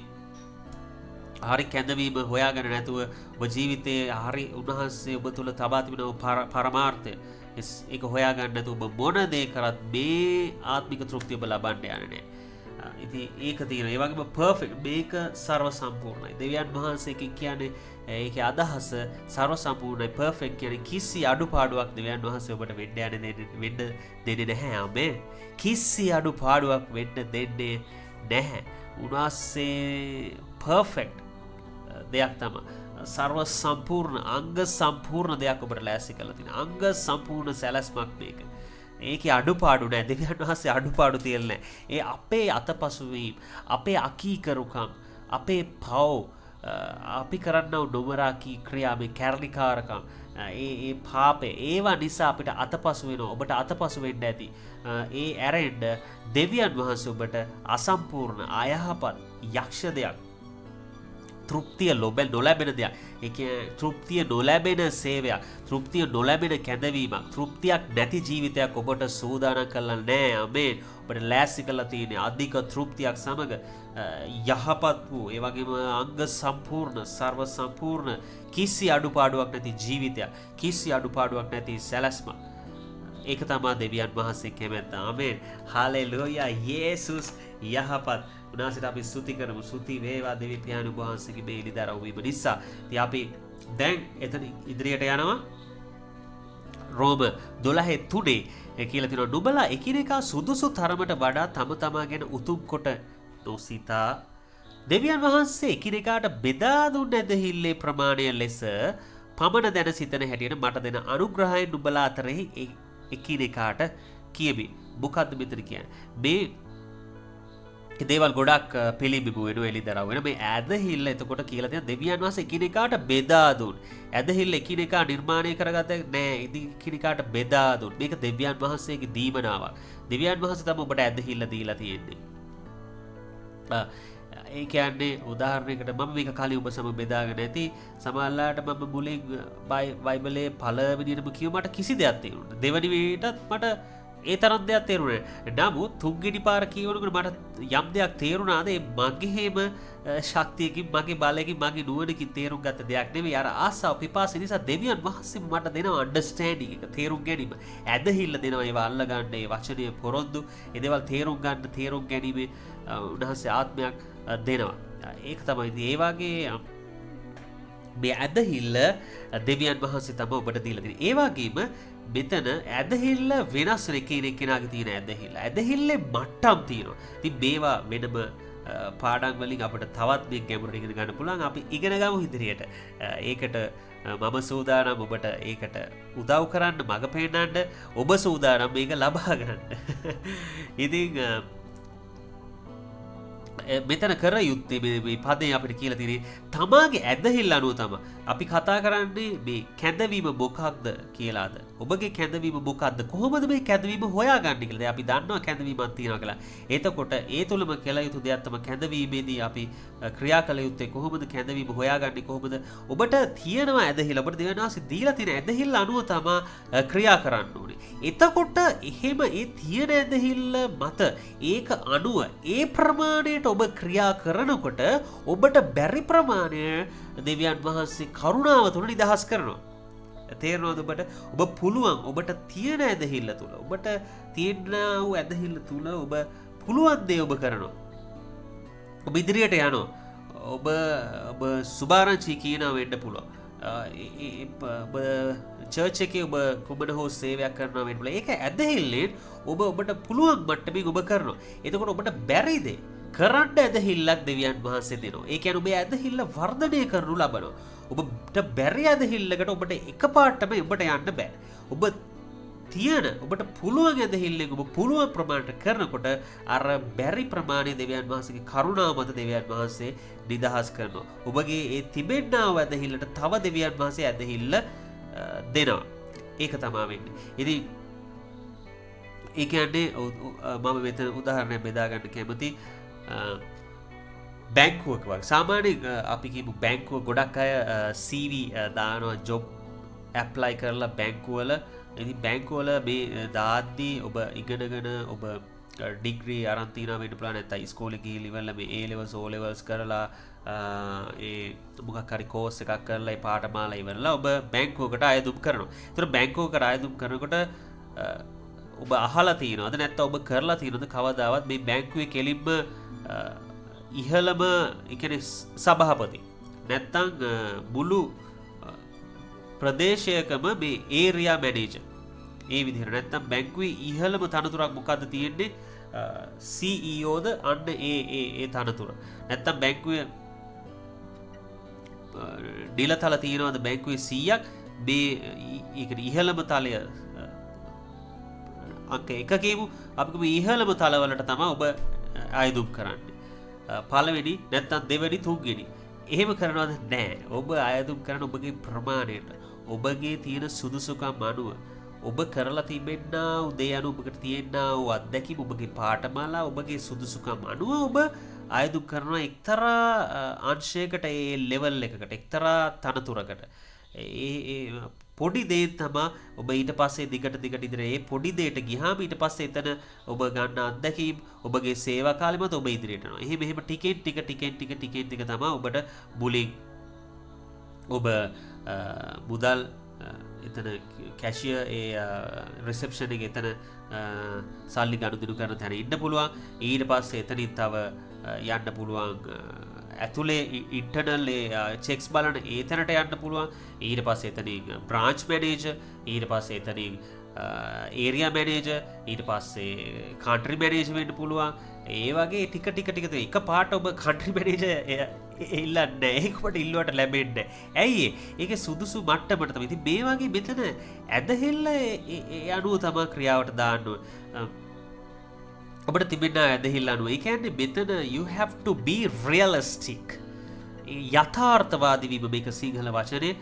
හරි කැඳවීම හොයාගෙන නැතුව ඔබ ජීවිතයේ හරි උන්වහන්සේ ඔබ තුල තබා තිබෙන පරමාර්ථය ඒක හොයාගන්න නැතුව ඔබ මොන දේ කරත් මේ ආත්මික තෘප්තිය ඔබ ලබන්න යන්නේ නැහැ. ඉතින් ඒක තියෙනවා. ඒ වගේම පර්ෆෙක්ට්, මේක සර්ව සම්පූර්ණයි. දෙවියන් වහන්සේ කියන්නේ ඒකේ අදහස සර්ව සම්පූර්ණයි, පර්ෆෙක්ට් කියන්නේ කිසි අඩුපාඩුවක් දෙවියන් වහන්සේ ඔබට වෙන්න දෙන්නේ නැහැ. ආමේන්. කිසි අඩුපාඩුවක් වෙන්න දෙන්නේ නැහැ. උන්වහන්සේ පර්ෆෙක්ට් දෙයක් තමයි. සර්ව සම්පූර්ණ, අංග සම්පූර්ණ දෙයක් ඔබට ලෑස්ති කරලා තියෙනවා. අංග සම්පූර්ණ සැලැස්මක් මේක. ඒකේ අඩුපාඩු නැහැ. දෙවියන් වහන්සේ අඩුපාඩු තියලා නැහැ. ඒ අපේ අතපසුවීම්, අපේ අකීකරුකම්, අපේ පව්, අපි කරන්නව නොමරාකී ක්‍රියා මේ කැරලිකාරකම් ඒ පාපේ ඒවා නිසා අපිට අතපසු වෙනවා. ඔබට අතපසු වෙන්න ඇති. ඒ ඇරෙන්න දෙවියන් වහන්සේ ඔබට අසම්පූර්ණ අයහපත් යක්ෂ දෙයක් තෘප්තිය නොලැබෙන දෙයක්. ඒක තෘප්තිය නොලැබෙන සේවයක්, තෘප්තිය නොලැබෙන කැඳවීමක්, තෘප්තියක් නැති ජීවිතයක් ඔබට සූදානම් කරලා නැහැ. ආමේන්. ඔබට ලෑස්ති කරලා තියෙන්නේ අධික තෘප්තියක් සමග යහපත් වූ ඒ වගේම අංග සම්පූර්ණ, සර්ව සම්පූර්ණ කිසි අඩුපාඩුවක් නැති ජීවිතයක්, කිසි අඩුපාඩුවක් නැති සැලැස්මක්. ඒක තමයි දෙවියන් වහන්සේ කැමැත්ත. ආමේන්. හාලෙලූයා. යේසුස් යහපත්. උනාසට අපි ස්තුති කරමු. ස්තුති වේවා දෙවි පියාණන් වහන්සේගේ මේ ඉලිදරව් වීම නිසා. ඉතින් අපි දැන් එතන ඉදිරියට යනවා. රෝම 12:3 කියලා තියෙනවා. නුඹලා එකිනෙකා සුදුසු තරමට වඩා තම තමා ගැන උතුම් කොට නොසිතා දෙවියන් වහන්සේ එකිනෙකාට බෙදා දුන් ඇදහිල්ලේ ප්‍රමාණය ලෙස පමණ දැන සිතන හැටියට මට දෙන අනුග්‍රහයෙන් නුඹලා අතරෙහි එකිනෙකාට කියමි. මොකද්ද මෙතන කියන්නේ? මේ දේවල් ගොඩක් පිළිබිඹු වෙන එළිදරව් වෙන මේ ඇදහිල්ල එතකොට කියලා තියෙන දෙවියන් වහන්සේ එකිනෙකාට බෙදා දුන්. ඇදහිල්ල එකිනෙකා නිර්මාණය කරගත්ත නෑ. එකිනෙකාට බෙදා දුන්. මේක දෙවියන් වහන්සේගේ දීමනාවක්. දෙවියන් වහන්සේ තමයි ඔබට ඇදහිල්ල දීලා තියෙන්නේ. ඒ කියන්නේ උදාහරණයකට මම මේක කලින් ඔබ සම බෙදාගෙන ඇති. සමහරවිට මම මුලින් බයිබලයේ පළවෙනියටම කියව මට කිසි දෙයක් තේරුණා. දෙවෙනි වෙලටත් මට ඒ තරම් දෙයක් තේරුණේ නැහැ. නමුත් තුන්වෙනි පාර කියවනකොට මට යම් දෙයක් තේරුණාද ඒ මගේම ශක්තියකින්, මගේ බලයකින්, මගේ නුවණකින් තේරුම් ගත්ත දෙයක් නෙවෙයි. අර ආසාව පිපාසය නිසා දෙවියන් වහන්සේ මට දෙනවා අන්ඩර්ස්ටෑන්ඩින් එක, තේරුම් ගැනීම. ඇදහිල්ල දෙනවා ඒවා අල්ල ගන්න, ඒ වචනේ පොරොන්දු, ඒ දේවල් තේරුම් ගන්න, තේරුම් ගැනීම උන්වහන්සේ ආත්මයක් දෙනවා. ඒක තමයි. ඉතින් ඒ වගේ මේ ඇදහිල්ල දෙවියන් වහන්සේ තමයි ඔබට දීලා තියෙන්නේ. ඒ වගේම මෙතන ඇදහිල්ල වෙනස් වෙන කෙනෙක්ගෙනාගේ තියෙන ඇදහිල්ල. ඇදහිල්ලේ මට්ටම් තියෙනවා. ඉතින් මේවා වෙනම පාඩම් වලින් අපිට තවත් මේ ගැඹුරට ඉගෙන ගන්න පුළුවන්. අපි ඉගෙන ගමු ඉදිරියට. ඒකට මම සූදානම් ඔබට ඒකට උදව් කරන්න, මඟ පෙන්නන්න. ඔබ සූදානම් මේක ලබා ගන්න. ඉතින් මෙතන කර යුත්තේ මේ පදේ අපිට කියලා තියෙන්නේ තමාගේ ඇදහිල්ල අනුව තමයි. අපි කතා කරන්නේ මේ කැඳවීම මොකක්ද කියලාද? ඔබගේ කැඳවීම මොකක්ද? කොහොමද මේ කැඳවීම හොයාගන්නේ කියලා. දැන් අපි දන්නවා කැඳවීමක් තියෙනවා කියලා. එතකොට ඒ තුළම කළ යුතු දෙයක් තමයි කැඳවීමේදී අපි ක්‍රියා කළ යුත්තේ කොහොමද? කැඳවීම හොයාගන්නේ කොහොමද? ඔබට තියෙනවා ඇදහිල්ල. ඔබට දෙවියන් වහන්සේ දීලා තියෙන ඇදහිල්ල අනුව තමයි ක්‍රියා කරන්න ඕනේ. එතකොට එහෙම ඒ තියෙන ඇදහිල්ල මත ඒක අනුව ඒ ප්‍රමාණයට ඔබ ක්‍රියා කරනකොට ඔබට බැරි ප්‍රමාණය දෙවියන් වහන්සේ කරුණාව තුළ නිදහස් කරනවා. තේරෙනවද ඔබට? ඔබ පුළුවන් ඔබට තියෙන ඇදහිල්ල තුළ, ඔබට තියෙන වූ ඇදහිල්ල තුළ ඔබ පුළුවන් දේ ඔබ කරනවා. ඔබ ඉදිරියට යනවා. ඔබ සුභාරංචි කියනවා වෙන්න පුළුවන්. ඔබ චර්ච් එකේ ඔබ කුමන හෝ සේවයක් කරනවා වෙන්න පුළුවන්. ඒක ඇදහිල්ලෙන් ඔබට පුළුවන් මට්ටමින් ඔබ කරනවා. එතකොට ඔබට බැරිද කරන්න ඇදහිල්ලක් දෙවියන් වහන්සේ දෙනවා. ඒ කියන්නේ ඔබ ඇදහිල්ල වර්ධනය කරනු ලබනවා. ඔබට බැරි ඇදහිල්ලකට ඔබට එකපාරටම ඔබට යන්න බෑ. ඔබ තියෙන ඔබට පුළුවන් ඇදහිල්ලෙන් ඔබ පුළුවන් ප්‍රමාණයට කරනකොට අර බැරි ප්‍රමාණය දෙවියන් වහන්සේගේ කරුණාව මත දෙවියන් වහන්සේ නිදහස් කරනවා. ඔබගේ ඒ තිබෙන්නා වූ ඇදහිල්ලට තව දෙවියන් වහන්සේ ඇදහිල්ල දෙනවා. ඒක තමයි වෙන්නේ. ඉතින් ඒ කියන්නේ මම මෙතන උදාහරණයක් බෙදා ගන්න කැමති. බැංකුවක වගේ සාමාන්‍යයෙන් අපි කියමු බැංකුව ගොඩක් අය CV දානවා, ජොබ් ඇප්ලයි කරලා බැංකුවල. ඉතින් බැංකුවල මේ දාද්දී ඔබ ඉගෙනගෙන ඔබ ඩිග්‍රී අරන් තියනවා වෙන්න පුළුවන්. නැත්නම් ඉස්කෝලේ ගිහින් ඉවරලා මේ A levels O levels කරලා ඒ මොකක් හරි කෝස් එකක් කරලා ඒ පාඨමාලා ඉවරලා ඔබ බැංකුවකට අයදුම් කරනවා. ඒතර බැංකුවකට අයදුම් කරනකොට ඔබ අහලා තියෙනවද නැත්නම් ඔබ කරලා තියෙනවද කවදාවත් මේ බැංකුවේ කෙලින්ම ඉහළම ඒ කියන්නේ සභාපති නැත්නම් මුළු ප්‍රදේශයකම මේ ඒරියා මැනේජර් ඒ විදිහට නැත්නම් බැංකුවේ ඉහළම තනතුරක් මොකද්ද තියෙන්නේ? CEOද අන්න ඒ තනතුර. නැත්නම් බැංකුවේ නිලතල තියෙනවද බැංකුවේ 100ක් මේ ඒක ඉහළම තලය අංක එකකේමු අපි මේ ඉහළම තලවලට තමයි ඔබ ආයදුම් කරන්නේ. පළවෙනි නැත්නම් දෙවෙනි තුන්වෙනි එහෙම කරනවද නෑ. ඔබ අයදුම් කරන ඔබගේ ප්‍රමාණයට ඔබගේ තියෙන සුදුසුකම් අනුව ඔබ කරලා තිබෙන්නා වූ දේ අනුව ඔබට තියෙනා වූ අත්දැකීම් ඔබගේ පාඨමාලා ඔබගේ සුදුසුකම් අනුව ඔබ අයදුම් කරනවා එක්තරා අංශයකට ඒ ලෙවල් එකකට එක්තරා තනතුරකට. ඒ පොඩි දේ තමා ඔබ ඊට පස්සේ දිගට ඉදිරියේ ඒ පොඩි දෙයට ගියාම ඊට පස්සේ එතන ඔබ ගන්න අත්දැකීම් ඔබගේ සේවා කාලෙ මත ඔබ ඉදිරියට යනවා. එහෙම ටිකෙන් ටික තමයි ඔබට බුලින් ඔබ මුදල් එතන කැෂියර් ඒ රිසෙප්ෂන් එකේ එතන සල්ලි ගනුදෙනු කරන තැන ඉන්න පුළුවන්. ඊට පස්සේ එතනින් තව යන්න පුළුවන් ඇතුලේ ඉන්ටර්නල් චෙක්ස් බලන ඒ තැනට යන්න පුළුවන්. ඊට පස්සේ එතනින් බ්‍රාන්ච් මැනේජර්, ඊට පස්සේ එතනින් ඒරියා මැනේජර්, ඊට පස්සේ කන්ට්‍රි මැනේජර් වෙන්න පුළුවන්. ඒ වගේ ටික එක පාට ඔබ කන්ට්‍රි මැනේජර් ඉල්ලන්නේ නැහැ. ඒකට ඉල්ලුවට ලැබෙන්නේ නැහැ. ඇයි ඒක සුදුසු මට්ටමට තමයි. ඉතින් මේ වගේ මෙතන ඇදහිල්ල ඒ අනුව තමයි ක්‍රියාවට දාන්න ඕනේ. ඔබට තිබෙන ඇදහිල්ල අනුව. ඒ කියන්නේ මෙතන you have to be realistic. යථාර්ථවාදී වීම මේක සිංහල වචනේ.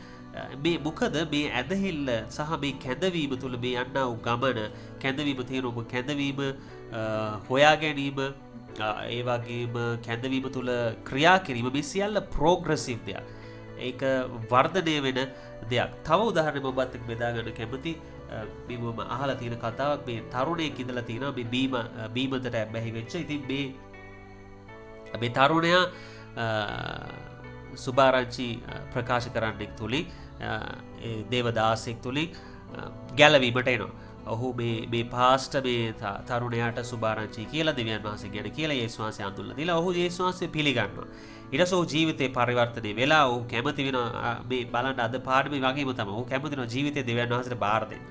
මේ මොකද මේ ඇදහිල්ල සහ මේ කැඳවීම තුළ මේ යන්නා වූ ගමන කැඳවීම තියෙන ඔබ කැඳවීම හොයා ගැනීම ඒ වගේම කැඳවීම තුළ ක්‍රියා කිරීම මේ සියල්ල ප්‍රෝග්‍රෙසිව් දෙයක්. ඒක වර්ධනය වෙන දෙයක්. තව උදාහරණයක් ඔබත් එක්ක බෙදා ගන්න කැමති මම අහලා තියෙන කතාවක්. මේ තරුණයෙක් ඉඳලා තියෙනවා මේ බීමතට බැහැ වෙච්ච. ඉතින් මේ තරුණයා සුභාරංචි ප්‍රකාශ කරන්නෙක් තුලින් දේවදාසෙක් තුලින් ගැලවීමට එනවා. ඔහු මේ පාස්ට මේ තරුණයාට සුභාරංචි කියලා දෙවියන් වහන්සේ ගැන කියලා යේසුස් වහන්සේ අඳුල්ලා දීලා ඔහු යේසුස් වහන්සේ පිළිගන්නවා. ඊට පස්සේ ඔහු ජීවිතේ පරිවර්තනය වෙලා ඔහු කැමති වෙනවා මේ බලන්න අද පාඩමේ වගේම තමයි. ඔහු කැමති වෙනවා ජීවිතේ දෙවියන් වහන්සේට බාර දෙන්න.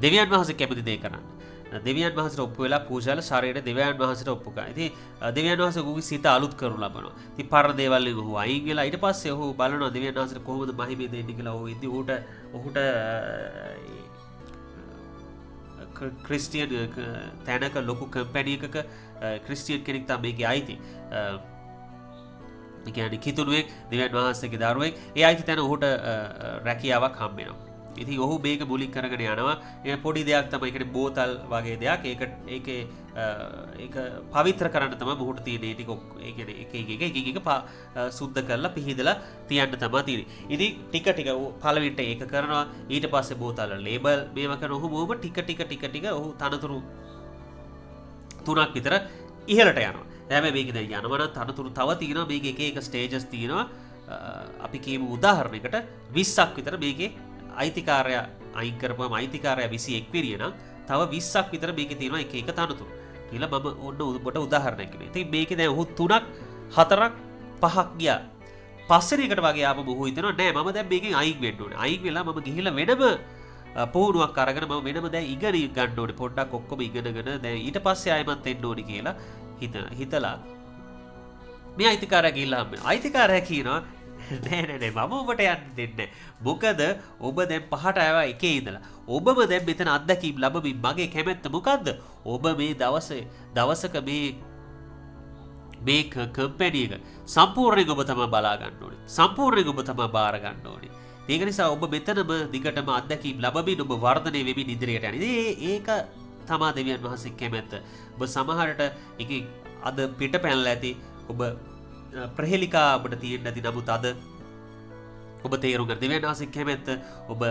දෙවියන් වහන්සේ කැමති දේ කරන්න. දෙවියන් වහන්සේට ඔප්පු වෙලා පූජාල ශරීරය දෙවියන් වහන්සේට ඔප්පු කරනවා. ඉතින් දෙවියන් වහන්සේ ඔහුගේ සිත අලුත් කරනු ලබනවා. ඉතින් පරණ දේවල් වලින් ඔහු අයින් වෙලා ඊට පස්සේ ඔහු බලනවා දෙවියන් වහන්සේට කොහොමද මහිමේ දෙන්නේ කියලා. ඔහු ඉතින් ඔහුට ක්‍රිස්තියන් තැනක ලොකු කම්පැනි එකක ක්‍රිස්තියන් කෙනෙක් තමයි මේකේ අයිති. ඒ කියන්නේ කිතුණුවෙක් දෙවියන් වහන්සේගේ දරුවෙක්. ඒ අයිති තැන ඔහුට රැකියාවක් හම්බ වෙනවා. ඉතින් ඔහු මේක මුලින් කරගෙන යනවා. ඒ පොඩි දෙයක් තමයි කියන්නේ බෝතල් වගේ දෙයක්. ඒක පවිත්‍ර කරන්න තමයි මොහුට තියෙන්නේ. ටික ඒ කියන්නේ එක සුද්ධ කරලා පිහිදලා තියන්න තමයි තියෙන්නේ. ඉතින් ටික පළවෙනිට ඒක කරනවා. ඊට පස්සේ බෝතල් ලේබල් මේවා කරන ඔහු මොහොම ටික ඔහු තනතුරු 3ක් විතර ඉහළට යනවා. හැබැයි මේක දැන් යනවා නම් තනතුරු තව තියෙනවා. මේක එක ස්ටේජස් තියෙනවා. අපි කියමු උදාහරණයකට 20ක් විතර මේකේ අයිතිකාරයා අයින් කරපුවම අයිතිකාරයා 21 විරිය නම් තව 20ක් විතර මේකේ තියෙනවා එක තනතුරු. කියලා මම ඔන්න ඔබට උදාහරණයක් කිව්වා. ඉතින් මේකේ දැන් ඔහු 3ක් 4ක් 5ක් ගියා. පස්වෙනි එකට වගේ ආපහු ඔහු හිතනවා නෑ මම දැන් මේකෙන් අයින් වෙන්න ඕනේ. අයින් වෙලා මම ගිහිල්ලා වෙනම පුහුණුවක් අරගෙන මම වෙනම දැන් ඉගෙන ගන්න ඕනේ. පොඩ්ඩක් ඔක්කොම ඉගෙනගෙන දැන් ඊට පස්සේ ආයෙමත් එන්න ඕනේ කියලා හිතලා මේ අයිතිකාරයා ගිහිල්ලා හම්බෙනවා. අයිතිකාරයා කියනවා නෑ මම ඔබට යන්න දෙන්නේ. මොකද ඔබ දැන් 5ට ආවා එකේ ඉඳලා. ඔබම දැන් මෙතන අත්දැකීම් ලැබමින් මගේ කැමැත්ත මොකද්ද? ඔබ මේ දවසක මේ කම්පැනි එක සම්පූර්ණයෙන් ඔබ තමයි බලා ගන්න ඕනේ. සම්පූර්ණයෙන් ඔබ තමයි බාර ගන්න ඕනේ. ඒක නිසා ඔබ මෙතනම දිගටම අත්දැකීම් ලැබමින් ඔබ වර්ධනය වෙමින් ඉදිරියට යන්න. ඒක තමයි දෙවියන් වහන්සේ කැමැත්ත. ඔබ සමහරට ඒකේ අද පිට පැනලා ඇති ඔබ ප්‍රහෙලිකා ඔබට තියෙන්න ඇති. නමුත් අද ඔබ තේරුම් ගන්න දෙවියන් වහන්සේ කැමැත්ත ඔබ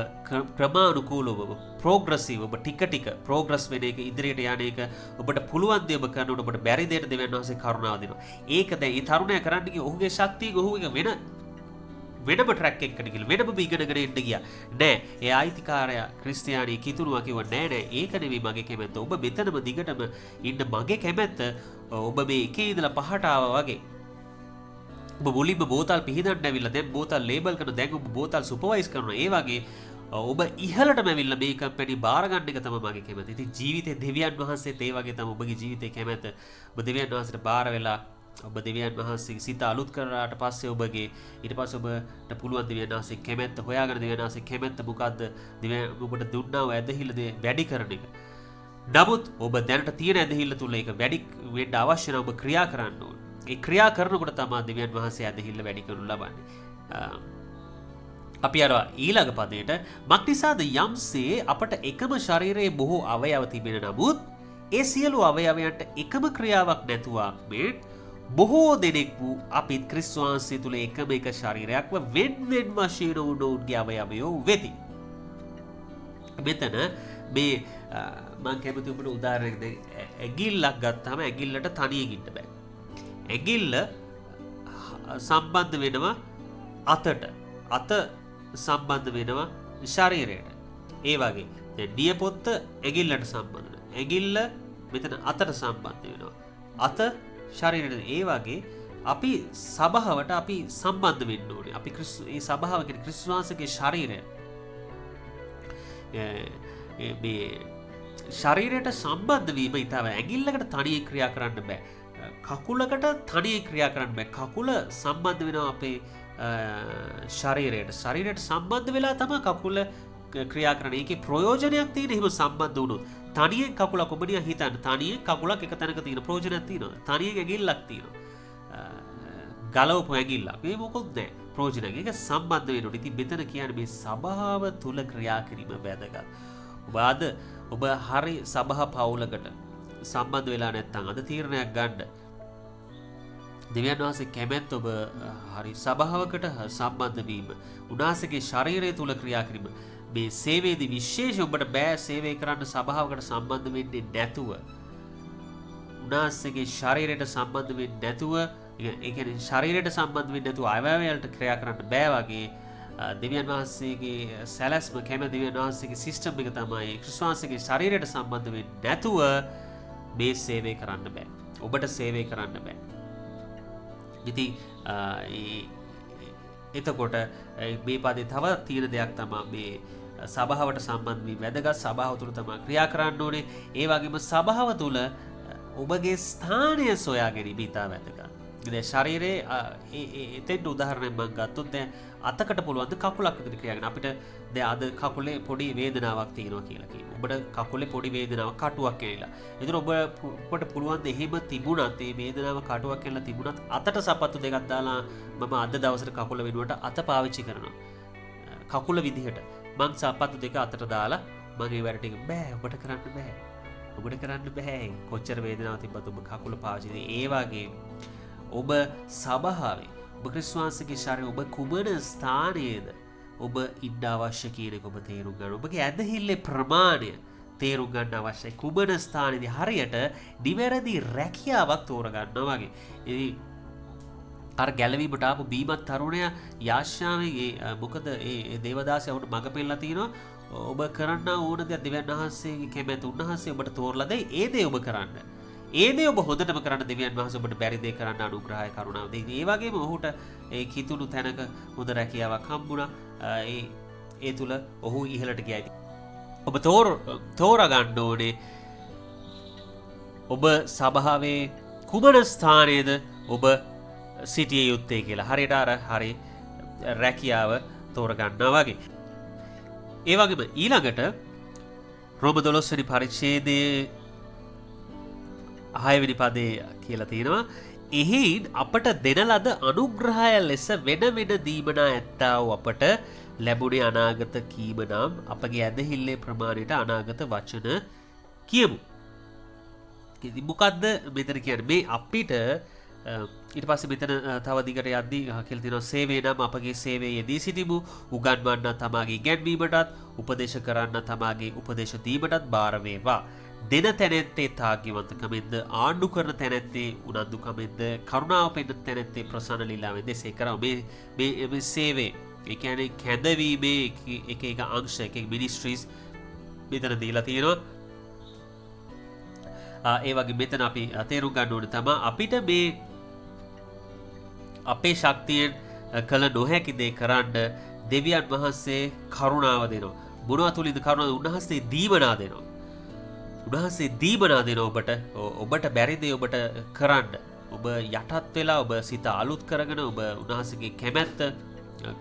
ක්‍රමානුකූලව ඔබ ප්‍රෝග්‍රෙසිව් ඔබ ටික ප්‍රෝග්‍රස් වෙන එක ඉදිරියට යන එක ඔබට පුළුවන් දේ ඔබ කරනකොට ඔබට බැරි දෙයට දෙවියන් වහන්සේ කරුණාව දෙනවා. ඒක දැන් මේ තරුණයා කරන්න ගියේ ඔහුගේ ශක්තිය ඔහුගේ වෙනම ට්‍රැක් එකකට ගිහලා වෙනම ඉගෙනගෙන ඉන්න ගියා. නෑ ඒ ආයිතිකාරයා ක්‍රිස්තියානි කිතුණුවා කිව්වා නෑ ඒක නෙවෙයි මගේ කැමැත්ත. ඔබ මෙතනම දිගටම ඉන්න මගේ කැමැත්ත ඔබ මේ එකේ ඉඳලා 5ට ආවා වගේ ඔබ මුලින්ම බෝතල් පිහිදන්න ඇවිල්ලා දැන් බෝතල් ලේබල් කරන දැන් ඔබ බෝතල් සුපර්වයිස් කරනවා. ඒ වගේ ඔබ ඉහළටම ඇවිල්ලා මේ කම්පැනි බාර ගන්න එක තමයි මගේ කැමැත්ත. ඉතින් ජීවිතේ දෙවියන් වහන්සේත් ඒ වගේ තමයි ඔබගේ ජීවිතේ කැමැත්ත. ඔබ දෙවියන් වහන්සේට බාර වෙලා ඔබ දෙවියන් වහන්සේගේ සිත අලුත් කරාට පස්සේ ඊට පස්සේ ඔබට පුළුවන් දෙවියන් වහන්සේ කැමැත්ත හොයාගෙන දෙවියන් වහන්සේ කැමැත්ත මොකද්ද දෙවියන් ඔබට දුන්නා වූ ඇදහිල්ල වැඩි කරන එක. නමුත් ඔබ දැනට තියෙන ඇදහිල්ල තුල ඒක වැඩි වෙන්න අවශ්‍ය නම් ඔබ ක්‍රියා කරන්න ඕනේ. ඒ ක්‍රියා කරනකොට තමයි දෙවියන් වහන්සේ ඇදහිල්ල වැඩි කරනු ලබන්නේ. අපි අර ඊළඟ පදයට මක්නිසාද යම්සේ අපට එකම ශරීරයේ බොහෝ අවයව තිබෙන නමුත් ඒ සියලු අවයවයන්ට එකම ක්‍රියාවක් නැතුවක් මෙන් බොහෝ දෙනෙක් වූ අපිත් ක්‍රිස්තුස් වහන්සේ තුළ එකම එක ශරීරයක්ව වෙන් වෙන් වශයෙන් ඔවුන්ගේ අවයවයෝ වෙති. මෙතන මේ මම කැමති ඔබට උදාහරණයක් දෙන්න. ඇඟිල්ලක් ගත්තාම ඇඟිල්ලට තනියෙන් ඉන්න බෑ. ඇඟිල්ල සම්බන්ධ වෙනවා අතට. අත සම්බන්ධ වෙනවා ශරීරයට. ඒ වගේ දැන් නියපොත්ත ඇඟිල්ලට සම්බන්ධ වෙනවා. ඇඟිල්ල මෙතන අතට සම්බන්ධ වෙනවා. අත ශරීරයට. ඒ වගේ අපි සබාවට අපි සම්බන්ධ වෙන්න ඕනේ. අපි මේ සබාව කියන්නේ ක්‍රිස්තුස් වහන්සේගේ ශරීරය. මේ ශරීරයට සම්බන්ධ වීම ඉතාලම ඇඟිල්ලකට තනියෙන් ක්‍රියා කරන්න බෑ. කකුලකට තනියෙන් ක්‍රියා කරන්න බෑ. කකුල සම්බන්ධ වෙනවා අපේ ශරීරයට සම්බන්ධ වෙලා තමයි කකුල ක්‍රියා කරන්නේ. ඒකේ ප්‍රයෝජනයක් තියෙන එහෙම සම්බන්ධ වුණොත්. තනියෙන් කකුලක් ඔබනිය හිතන්න. තනියෙන් කකුලක් එක තැනක තියෙන ප්‍රයෝජනයක් තියෙනවා. තනියෙන් ඇඟිල්ලක් තියෙනවා. ගලවපු ඇඟිල්ලක්. මේ මොකොත් නැහැ. ප්‍රයෝජනයක්. ඒක සම්බන්ධ වෙනකොට. ඉතින් මෙතන කියන්නේ මේ සබාව තුල ක්‍රියා කිරීම වැදගත්. ඔබ හරි සබහා පවුලකට සම්බන්ධ වෙලා නැත්නම් අද තීරණයක් ගන්න. දෙවියන් වහන්සේ කැමැත් ඔබ හරි සබාවකට සම්බන්ධ වීම. උන්වහන්සේගේ ශරීරය තුල ක්‍රියා කිරීම. මේ සේවයේදී විශේෂයෙන් ඔබට බෑ සේවය කරන්න සබාවකට සම්බන්ධ වෙන්නේ නැතුව. උන්වහන්සේගේ ශරීරයට සම්බන්ධ වෙන්නේ නැතුව, ඒ කියන්නේ ශරීරයට සම්බන්ධ වෙන්නේ නැතුව අවයවවලට ක්‍රියා කරන්න බෑ වගේ දෙවියන් වහන්සේගේ සැලැස්ම කැමැති දෙවියන් වහන්සේගේ සිස්ටම් එක තමයි ක්‍රිස්තුස් වහන්සේගේ ශරීරයට සම්බන්ධ වෙන්නේ නැතුව මේ සේවය කරන්න බෑ. ඔබට සේවය කරන්න බෑ. ඉතින් එතකොට මේ පදේ තව තියෙන දෙයක් තමයි මේ සභාවට සම්බන්ධ වී වැදගත් සභාව තුළ තමයි ක්‍රියා කරන්න ඕනේ. ඒ වගේම සභාව තුළ ඔබගේ ස්ථානය සොයා ගැනීම ඉතා වැදගත්. දැන් ශරීරයේ එතෙන්ට උදාහරණයක් මම ගත්තොත් දැන් අතකට පුළුවන් ද කකුලක් විතර ක්‍රියා කරන්න. අපිට දැන් අද කකුලේ පොඩි වේදනාවක් තියෙනවා කියලා කියමු. ඔබට කකුලේ පොඩි වේදනාවක් කටුවක් එනවා. ඒතර ඔබට පුළුවන් ද එහෙම තිබුණත් මේ වේදනාව කටුවක් කියලා තිබුණත් අතට සපත්තු දෙකක් දාලා මම අද දවසට කකුල වෙනුවට අත පාවිච්චි කරනවා. කකුල විදිහට මං සපත්තු දෙක අතට දාලා මගේ වැඩ ටික බෑ ඔබට කරන්න බෑ. ඔබට කරන්න බෑ. කොච්චර වේදනාවක් තිබ්බත් ඔබ කකුල පාවිච්චි කරේ. ඒ වගේ ඔබ සබාවේ ඔබ ක්‍රිස්තුස් වහන්සේගේ ශරීරය ඔබ කුමන ස්ථානයේද ඔබ ඉන්න අවශ්‍ය කියන එක ඔබ තේරුම් ගන්න. ඔබගේ ඇදහිල්ලේ ප්‍රමාණය තේරුම් ගන්න අවශ්‍යයි. කුමන ස්ථානයේදී හරියට නිවැරදි රැකියාවක් තෝරගන්නවා වගේ. ඉතින් අර ගැලවීමට ආපු බීමත් තරුණයා යාශ්‍යාවේ මොකද ඒ දේවදාසයවට මඟ පෙන්නලා තිනවා. ඔබ කරන්න ඕන දේ දෙවියන් වහන්සේගේ කැමැත්ත උන්වහන්සේ ඔබට තෝරලා දෙයි. ඒ දේ ඔබ කරන්න. ඒ දේ ඔබ හොඳටම කරන්න දෙවියන් වහන්සේ ඔබට බැරි දේ කරන්න අනුග්‍රහය කරුණාව දෙයි. ඒ වගේම ඔහුට ඒ කිතුණු තැනක හොඳ රැකියාවක් හම්බුණා. ඒ තුල ඔහු ඉහළට ගියා. ඔබ තෝරා ගන්න ඕනේ ඔබ සභාවේ කුමන ස්ථානයේද ඔබ සිටිය යුත්තේ කියලා. හරියට අර හරි රැකියාව තෝරගන්නවා වගේ. ඒ වගේම ඊළඟට රෝම 12 වෙනි පරිච්ඡේදයේ 6 වෙනි පදේ කියලා තියෙනවා. එහින් අපට දෙන ලද අනුග්‍රහය ලෙස වෙන වෙන දීමනා ඇත්තා වූ අපට ලැබුණේ අනාගත කීම නම් අපගේ ඇදහිල්ලේ ප්‍රමාණයට අනාගත වචන කියමු. ඉතින් මොකද්ද මෙතන කියන්නේ? මේ අපිට ඊට පස්සේ මෙතන තව දිගට යද්දී කියලා තියෙනවා සේවය නම් අපගේ සේවයේ යෙදී සිටිමු. උගන්වන්න තමාගේ ඉගැන්වීමටත් උපදේශ කරන්න තමාගේ උපදේශ දීමටත් බාර වේවා. දෙන තැනැත්තේ තාග්‍යවන්තකමෙන්ද ආණ්ඩු කරන තැනැත්තේ උනන්දුකමෙන්ද කරුණාව පෙන්නන තැනැත්තේ ප්‍රසන්න ලීලාවෙන්ද එසේ කරව. මේ සේවය ඒ කියන්නේ කැඳවීමේ එක අංශ එක මිනිස්ට්‍රීස් මෙතන දීලා තියෙනවා. ඒ වගේ මෙතන අපි තේරුම් ගන්න ඕනේ තමයි අපිට මේ අපේ ශක්තියෙන් කළ නොහැකි දේ කරන්න දෙවියන් වහන්සේ කරුණාව දෙනවා. මොනවා තුලින්ද කරුණාව? උන්වහන්සේ දීමනා දෙනවා. උන්වහන්සේ දීමනා දෙනවා ඔබට බැරි දේ ඔබට කරන්න. ඔබ යටත් වෙලා ඔබ සිත අලුත් කරගෙන ඔබ උන්වහන්සේගේ කැමැත්ත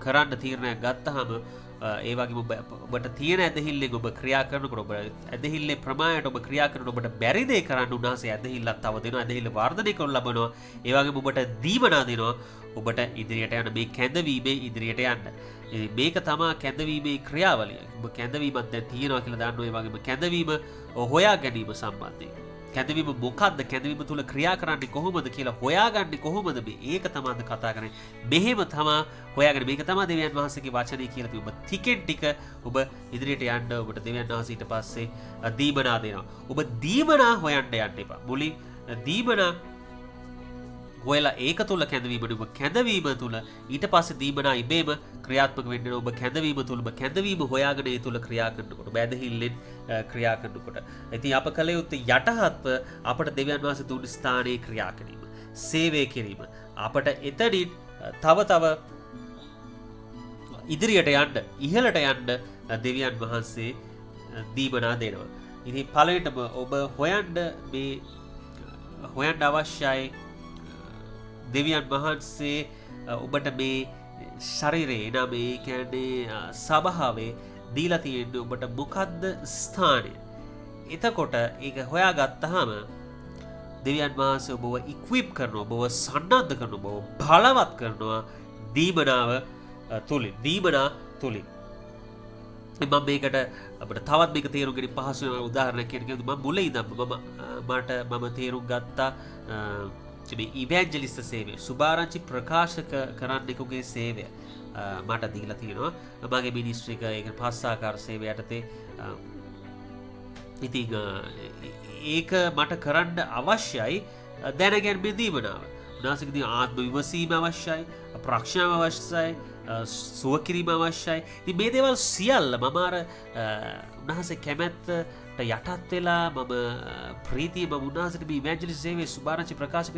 කරන්න තීරණයක් ගත්තාම ඒ වගේම ඔබට තියෙන ඇදහිල්ලෙන් ඔබ ක්‍රියා කරනකොට ඔබ ඇදහිල්ලේ ප්‍රමාණයට ඔබ ක්‍රියා කරනකොට ඔබට බැරි දේ කරන්න උන්වහන්සේ ඇදහිල්ලක් තව දෙනවා. ඇදහිල්ල වර්ධනය කරනු ලබනවා. ඒ වගේම ඔබට දීමනා දෙනවා. ඔබට ඉදිරියට යන මේ කැඳවීමේ ඉදිරියට යන්න. මේක තමා කැඳවීමේ ක්‍රියාවලිය. ඔබ කැඳවීමක් දැන් තියෙනවා කියලා දන්නවා. ඒ වගේම කැඳවීම හොයා ගැනීම සම්බන්ධයෙන්. කැඳවීම මොකක්ද? කැඳවීම තුල ක්‍රියා කරන්නේ කොහොමද කියලා හොයාගන්නේ කොහොමද? මේක තමයි අද කතා කරන්නේ. මෙහෙම තමයි හොයාගන්නේ. මේක තමයි දෙවියන් වහන්සේගේ වචනේ කියලා තියෙනවා. ඔබ ටිකෙන් ටික ඔබ ඉදිරියට යන්න ඔබට දෙවියන් වහන්සේ ඊට පස්සේ දීමනා දෙනවා. ඔබ දීමනා හොයන්න යන්න එපා. මුලින් දීමනා හොයලා ඒක තුල කැඳවීම ඔබ කැඳවීම තුල ඊට පස්සේ දීමනා ඉබේම ක්‍රියාත්මක වෙන්න ඔබ කැඳවීම තුල ඔබ කැඳවීම හොයාගෙන ඒ තුල ක්‍රියා කරනකොට ඔබ ඇදහිල්ලෙන් ක්‍රියා කරනකොට ඉතින් අප කල යුත්තේ යටහත්ව අපට දෙවියන් වහන්සේ දුන් ස්ථානයේ ක්‍රියා කිරීම සේවය කිරීම අපට එතනින් තව ඉදිරියට යන්න ඉහළට යන්න දෙවියන් වහන්සේ දීමනා දෙනවා. ඉතින් පළවෙනිටම ඔබ හොයන්න අවශ්‍යයි දෙවියන් වහන්සේ ඔබට මේ ශරීරේ එනම් ඒ කියන්නේ සභාවේ දීලා තියෙන්නේ ඔබට මොකද්ද ස්ථානය. එතකොට ඒක හොයාගත්තාම දෙවියන් වහන්සේ ඔබව ඉක්විප් කරනවා, ඔබව සන්නද්ධ කරනවා, ඔබව බලවත් කරනවා දීමනාව තුලින්. දීමනා තුලින්. මම මේකට අපිට තවත් මේක තේරුම් ගන්න පහසු වෙන උදාහරණයක් කියන්න මම මුලින් ඉඳන් මම තේරුම් ගත්තා මේ ඉවැන්ජලිස්ට් සේවය සුභාරංචි ප්‍රකාශක කරන්නෙකුගේ සේවය මට දීලා තියෙනවා මගේ මිනිස්ට්‍රි එක ඒක පස්සාකාර සේවය යටතේ ඉතින් ඒක මට කරන්න අවශ්‍යයි දැනගැන්මේ දීමනාව උනාසකදී ආත්ම විමසීම අවශ්‍යයි ප්‍රක්ෂාව අවශ්‍යයි සුව කිරීම අවශ්‍යයි ඉතින් මේ දේවල් සියල්ල මම අර උන්වහන්සේ කැමැත්තට යටත් වෙලා මම ප්‍රීතිය මම උන්වහන්සේට මේ ඉවැන්ජලිස්ට් සේවයේ සුභාරංචි ප්‍රකාශ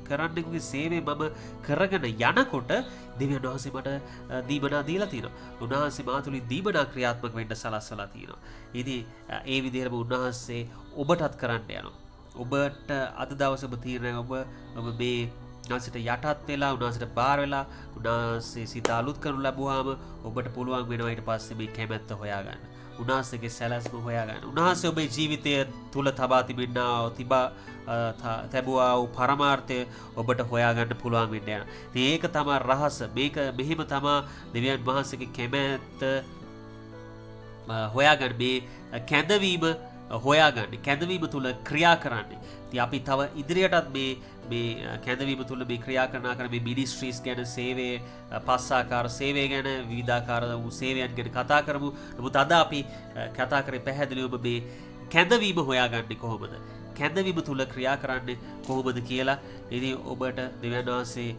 කරන්නෙකුගේ සේවය මම කරගෙන යනකොට දෙවියන් වහන්සේ මට දීමනා දීලා තියෙනවා. උන්වහන්සේ මා තුලින් දීමනා ක්‍රියාත්මක වෙන්න සලස්සලා තියෙනවා. ඉතින් ඒ විදිහටම උන්වහන්සේ ඔබටත් කරන්න යනවා. ඔබට අද දවසේ ඔබ තීරණය ඔබ මේ උන්වහන්සේට යටත් වෙලා උන්වහන්සේට බාර වෙලා උන්වහන්සේ සිත අලුත් කරනු ලැබුවාම ඔබට පුළුවන් වෙනවා ඊට පස්සේ මේ කැමැත්ත හොයාගන්න. උන්වහන්සේගේ සැලැස්ම හොයාගන්න. උන්වහන්සේ ඔබේ ජීවිතය තුල තබා තැබුවා වූ පරමාර්ථය ඔබට හොයාගන්න පුළුවන් වෙන්න යනවා. ඉතින් ඒක තමයි රහස. මෙහෙම තමයි දෙවියන් වහන්සේගේ කැමැත්ත හොයාගන්න මේ කැඳවීම හොයාගන්න. කැඳවීම තුල ක්‍රියා කරන්නේ. ඉතින් අපි තව ඉදිරියටත් මේ කැඳවීම තුළ මේ ක්‍රියා කරන මේ මිනිස්ට්‍රීස් ගැන සේවය පස්සාකාර සේවය ගැන විවිධාකාර වූ සේවයන් ගැන කතා කරමු. නමුත් අද අපි කතා කරේ පැහැදිලිවම මේ කැඳවීම හොයාගන්නේ කොහොමද? කැඳවීම තුළ ක්‍රියා කරන්නේ කොහොමද කියලා. ඉතින් ඔබට දෙවියන් වහන්සේ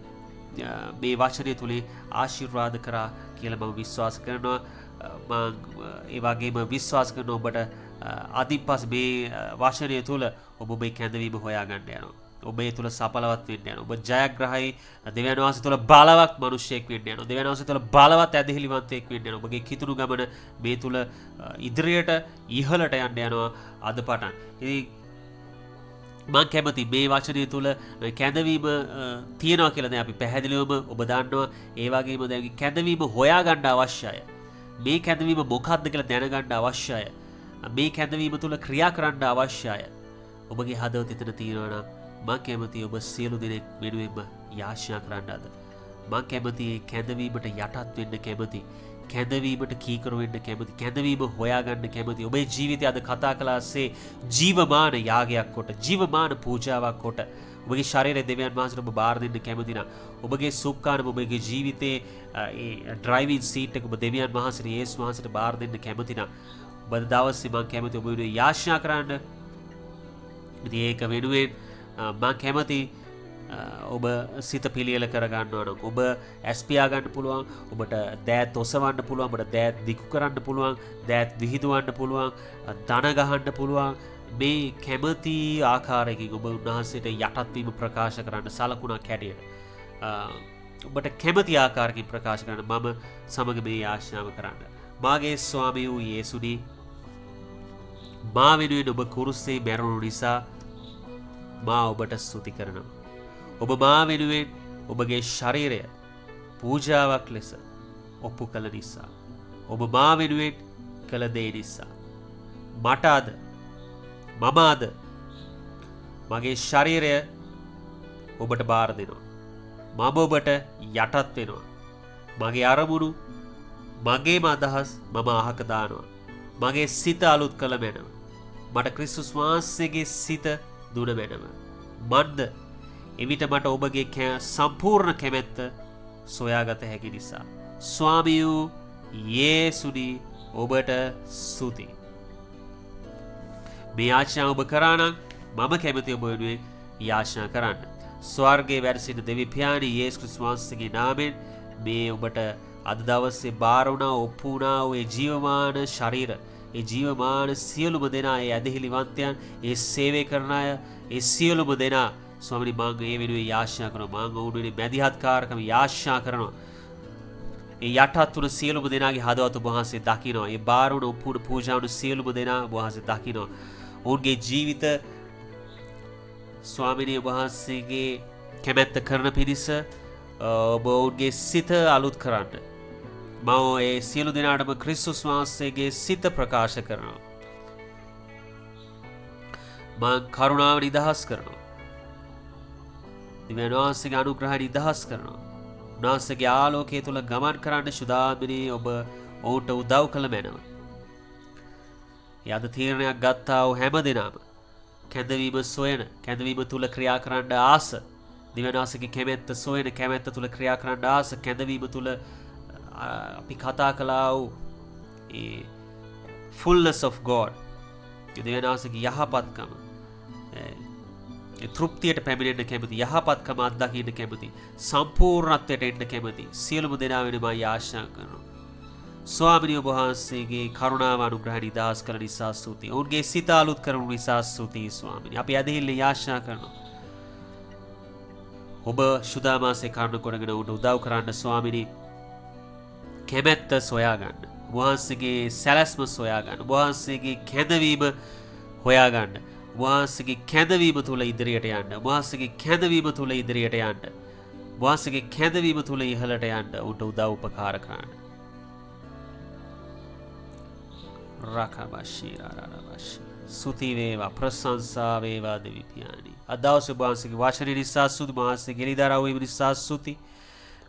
මේ වචනය තුලින් ආශිර්වාද කරා කියලා මම විශ්වාස කරනවා. මම ඒ වගේම විශ්වාස කරන ඔබට අදින් පස්සේ මේ වචනය තුළ ඔබ මේ කැඳවීම හොයාගන්න යනවා. ඔබේ තුළ සඵලවත් වෙන්න යනවා. ඔබ ජයග්‍රහයි දෙවියන් වහන්සේ තුළ බලවත් මිනිසෙක් වෙන්න යනවා. දෙවියන් වහන්සේ තුළ බලවත් ඇදහිලිවන්තයෙක් වෙන්න යනවා. ඔබගේ කිතුණු ගමන මේ තුළ ඉදිරියට ඉහළට යන්න යනවා අද පටන්. ඉතින් මම කැමති මේ වචනය තුළ කැඳවීම තියනවා කියලා දැන් අපි පැහැදිලිවම ඔබ දන්නවා. ඒ වගේම දැන් කැඳවීම හොයාගන්න අවශ්‍යයි. මේ කැඳවීම මොකක්ද කියලා දැනගන්න අවශ්‍යයි. මේ කැඳවීම තුළ ක්‍රියා කරන්න අවශ්‍යයි. ඔබගේ හදවත එතන තියෙනවා නම් මම කැමති ඔබ සියලු දෙනෙක් වෙනුවෙන්ම යාඥා කරන්න අද. මම කැමති කැඳවීමට යටත් වෙන්න කැමති. කැඳවීමට කීකරු වෙන්න කැමති. කැඳවීම හොයාගන්න කැමති. ඔබේ ජීවිතය අද කතා කළාසේ ජීවමාන යාගයක් කොට, ජීවමාන පූජාවක් කොට ඔබගේ ශරීරය දෙවියන් වහන්සේට ඔබ බාර දෙන්න කැමති නම් ඔබගේ සුඛාන ඔබගේ ජීවිතේ ඒ ඩ්‍රයිවිං සීට් එක ඔබ දෙවියන් වහන්සේට යේසුස් වහන්සේට බාර දෙන්න කැමති නම් ඔබ දවසේ මම කැමති ඔබ වෙනුවෙන් යාඥා කරන්න. ඉතින් ඒක වෙනුවෙන් මම කැමති ඔබ සිත පිළියෙල කරගන්න ඕන. ඔබ ඇස් පියාගන්න පුළුවන්. ඔබට දෑත් ඔසවන්න පුළුවන්. ඔබට දෑත් දිගු කරන්න පුළුවන්. දෑත් විහිදුවන්න පුළුවන්. දන ගහන්න පුළුවන්. මේ කැමති ආකාරයකින් ඔබ උන්වහන්සේට යටත් වීම ප්‍රකාශ කරන්න සලකුණක් හැටියට ඔබට කැමති ආකාරයකින් ප්‍රකාශ කරන්න මම සමග මේ ආශාව කරන්න. මාගේ ස්වාමී වූ යේසුනි මා වෙනුවෙන් ඔබ කුරුස්සේ මැරුණු නිසා මා ඔබට ස්තුති කරනවා. ඔබ මා වෙනුවෙන් ඔබගේ ශරීරය පූජාවක් ලෙස ඔප්පු කළ නිසා ඔබ මා වෙනුවෙන් කළ දේ නිසා මට අද මම අද මගේ ශරීරය ඔබට බාර දෙනවා. මම ඔබට යටත් වෙනවා. මගේ අරමුණු මගේම අදහස් මම අහක දානවා. මගේ සිත අලුත් කළ මැනව. මට ක්‍රිස්තුස් වහන්සේගේ සිත දුන මැනව. මන්ද එවිට මට ඔබගේ සම්පූර්ණ කැමැත්ත සොයාගත හැකි නිසා. ස්වාමියෝ යේසුනි ඔබට ස්තුතියි. මේ යාචනා ඔබ කරා නම් මම කැමති ඔබ වෙනුවෙන් යාචනා කරන්න. ස්වර්ගයේ වැඩ සිටින දෙවි පියාණන් යේසුස් ක්‍රිස්තුස් වහන්සේගේ නාමයෙන් මේ ඔබට අද දවසේ බාර වුණා ඔප්පු වුණා ඒ ජීවමාන ශරීර, ඒ ජීවමාන සියලුම දෙනා, ඒ ඇදහිලිවන්තයන්, ඒ සේවය කරන අය, ඒ සියලුම දෙනා ස්වාමීනි මම ඒ වෙනුවෙන් යාචනා කරනවා. මම ඔවුන් වෙනුවෙන් මැදිහත්කාරකම යාචනා කරනවා. ඒ යටත් වුණ සියලුම දෙනාගේ හදවත ඔබ වහන්සේ දකිනවා. ඒ බාර වුණ ඔප්පු වුණ පූජා වුණ සියලුම දෙනා ඔබ වහන්සේ දකිනවා. ඔවුන්ගේ ජීවිත ස්වාමිනී ඔබ වහන්සේගේ කැමැත්ත කරන පිණිස ඔබ ඔවුන්ගේ සිත අලුත් කරන්න. මම ඒ සියලු දෙනාටම ක්‍රිස්තුස් වහන්සේගේ සිත ප්‍රකාශ කරනවා. මම කරුණාව නිදහස් කරනවා. දිව්‍යන් වහන්සේගේ අනුග්‍රහය නිදහස් කරනවා. උන්වහන්සේගේ ආලෝකය තුළ ගමන් කරන්න ශුද්ධාත්මනී ඔබ ඔවුන්ට උදව් කළ මැනව. යද තීරණයක් ගත්තා වූ හැම දෙනාම කැඳවීම සොයන, කැඳවීම තුළ ක්‍රියා කරන්න ආස, දිව්‍යන් වහන්සේගේ කැමැත්ත සොයන, කැමැත්ත තුළ ක්‍රියා කරන්න ආස, කැඳවීම තුළ අපි කතා කළා වූ ඒ fullness of God, දිව්‍යන් වහන්සේගේ යහපත්කම, තෘප්තියට පැමිණෙන්න කැමති, යහපත්කම අත්දකින්න කැමති, සම්පූර්ණත්වයට එන්න කැමති සියලුම දෙනා වෙන මම ආශා කරනවා. ස්වාමිනී ඔබ වහන්සේගේ කරුණාව අනුග්‍රහය නිදහස් කළ නිසා ස්තුතියි. ඔවුන්ගේ සිත අලුත් කරනු නිසා ස්තුතියි ස්වාමිනී. අපි ඇදහිල්ල ආශා කරනවා. ඔබ සුදාමාසේ කරුණ කොටගෙන උන්ට උදව් කරන්න ස්වාමිනී. කැමැත්ත සොයාගන්න. ඔබ වහන්සේගේ සැලැස්ම සොයාගන්න. ඔබ වහන්සේගේ කැඳවීම හොයාගන්න. ඔබ වහන්සේගේ කැඳවීම තුළ ඉදිරියට යන්න. ඔබ වහන්සේගේ කැඳවීම තුළ ඉදිරියට යන්න. ඔබ වහන්සේගේ කැඳවීම තුළ ඉහළට යන්න උන්ට උදව් උපකාර කරන්න. ස්තුති වේවා, ප්‍රශංසා වේවා දෙවි පියාණනි. අද දවසේ ඔබ වහන්සේගේ වචනේ නිසා ස්තුති, ඔබ වහන්සේගේ එළිදරව් වීම නිසා ස්තුති.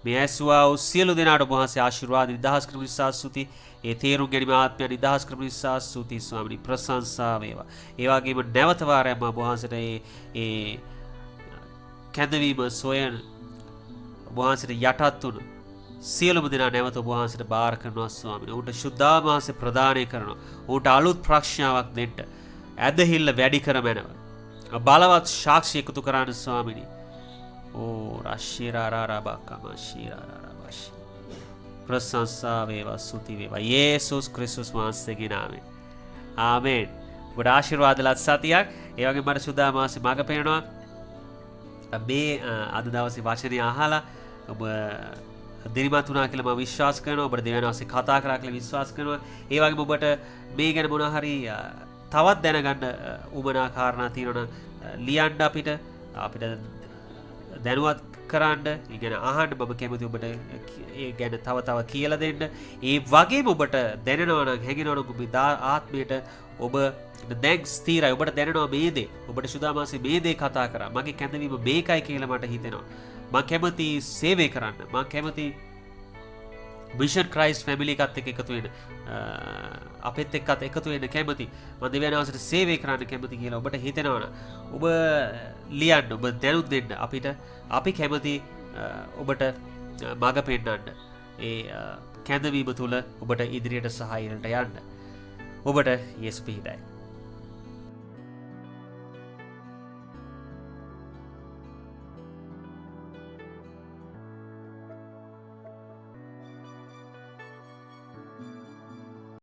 මේ ඇසුවා වූ සියලු දෙනාට ඔබ වහන්සේ ආශිර්වාද නිදහස් කරන නිසා ස්තුති. ඒ තේරුම් ගැනීම ආත්මය නිදහස් කරන නිසා ස්තුති ස්වාමිනී. ප්‍රශංසා වේවා. ඒ වගේම නැවත වාරයක් ඔබ වහන්සේට ඒ කැඳවීම සොයන, ඔබ වහන්සේට යටත් වුණු සියලුම දෙනා නැවත ඔබ වහන්සේට බාර කරනවා ස්වාමිනී. උන්ට ශුද්ධාමාසය ප්‍රදානය කරනවා. උන්ට අලුත් ප්‍රඥාවක් දෙන්න. ඇදහිල්ල වැඩි කර මැනව. බලවත් සාක්ෂි එකතු කරන්න ස්වාමිනී. ඕ රාශිරාරාරාබකම ශීරාරාරාබෂි. ප්‍රශංසා වේවා, ස්තුති වේවා යේසුස් ක්‍රිස්තුස් වහන්සේගේ නාමයෙන්. ආමේන්. ඔබට ආශිර්වාදලත් සතියක්. ඒ වගේම මට සුදාමාසේ මඟ පේනවා. මේ අද දවසේ වචනේ අහලා ඔබ දිරිමත් වුණා කියලා මම විශ්වාස කරනවා. ඔබට දෙවියන් වහන්සේ කතා කරා කියලා විශ්වාස කරනවා. ඒ වගේම ඔබට මේ ගැන මොනවා හරි තවත් දැනගන්න උවමනා කාරණා තියෙනවා නම් ලියන්න අපිට දැනුවත් කරන්න. ඒ ගැන අහන්න මම කැමතියි ඔබට ඒ ගැන තව කියලා දෙන්න. ඒ වගේම ඔබට දැනෙනවා නම් හැඟෙනවා නම් ඔබේ ආත්මයට ඔබ දැන් ස්ථිරයි. ඔබට දැනෙනවා මේ දේ. ඔබට සුදාමාසේ මේ දේ කතා කරා. මගේ කැඳවීම මේකයි කියලා මට හිතෙනවා. මම කැමති සේවය කරන්න. මම කැමති විෂන් ක්‍රයිස්ට් ෆැමිලි එකත් එක්ක එකතු වෙන්න. අපෙත් එක්කත් එකතු වෙන්න කැමති. මම දෙවියන් වහන්සේට සේවය කරන්න කැමති කියලා ඔබට හිතෙනවා නම් ඔබ ලියන්න. ඔබ දැනුත් දෙන්න අපිට. අපි කැමති ඔබට මඟ පෙන්නන්න. ඒ කැඳවීම තුළ ඔබට ඉදිරියට සහ ඉහළට යන්න. ඔබට යේසු පිහිටයි.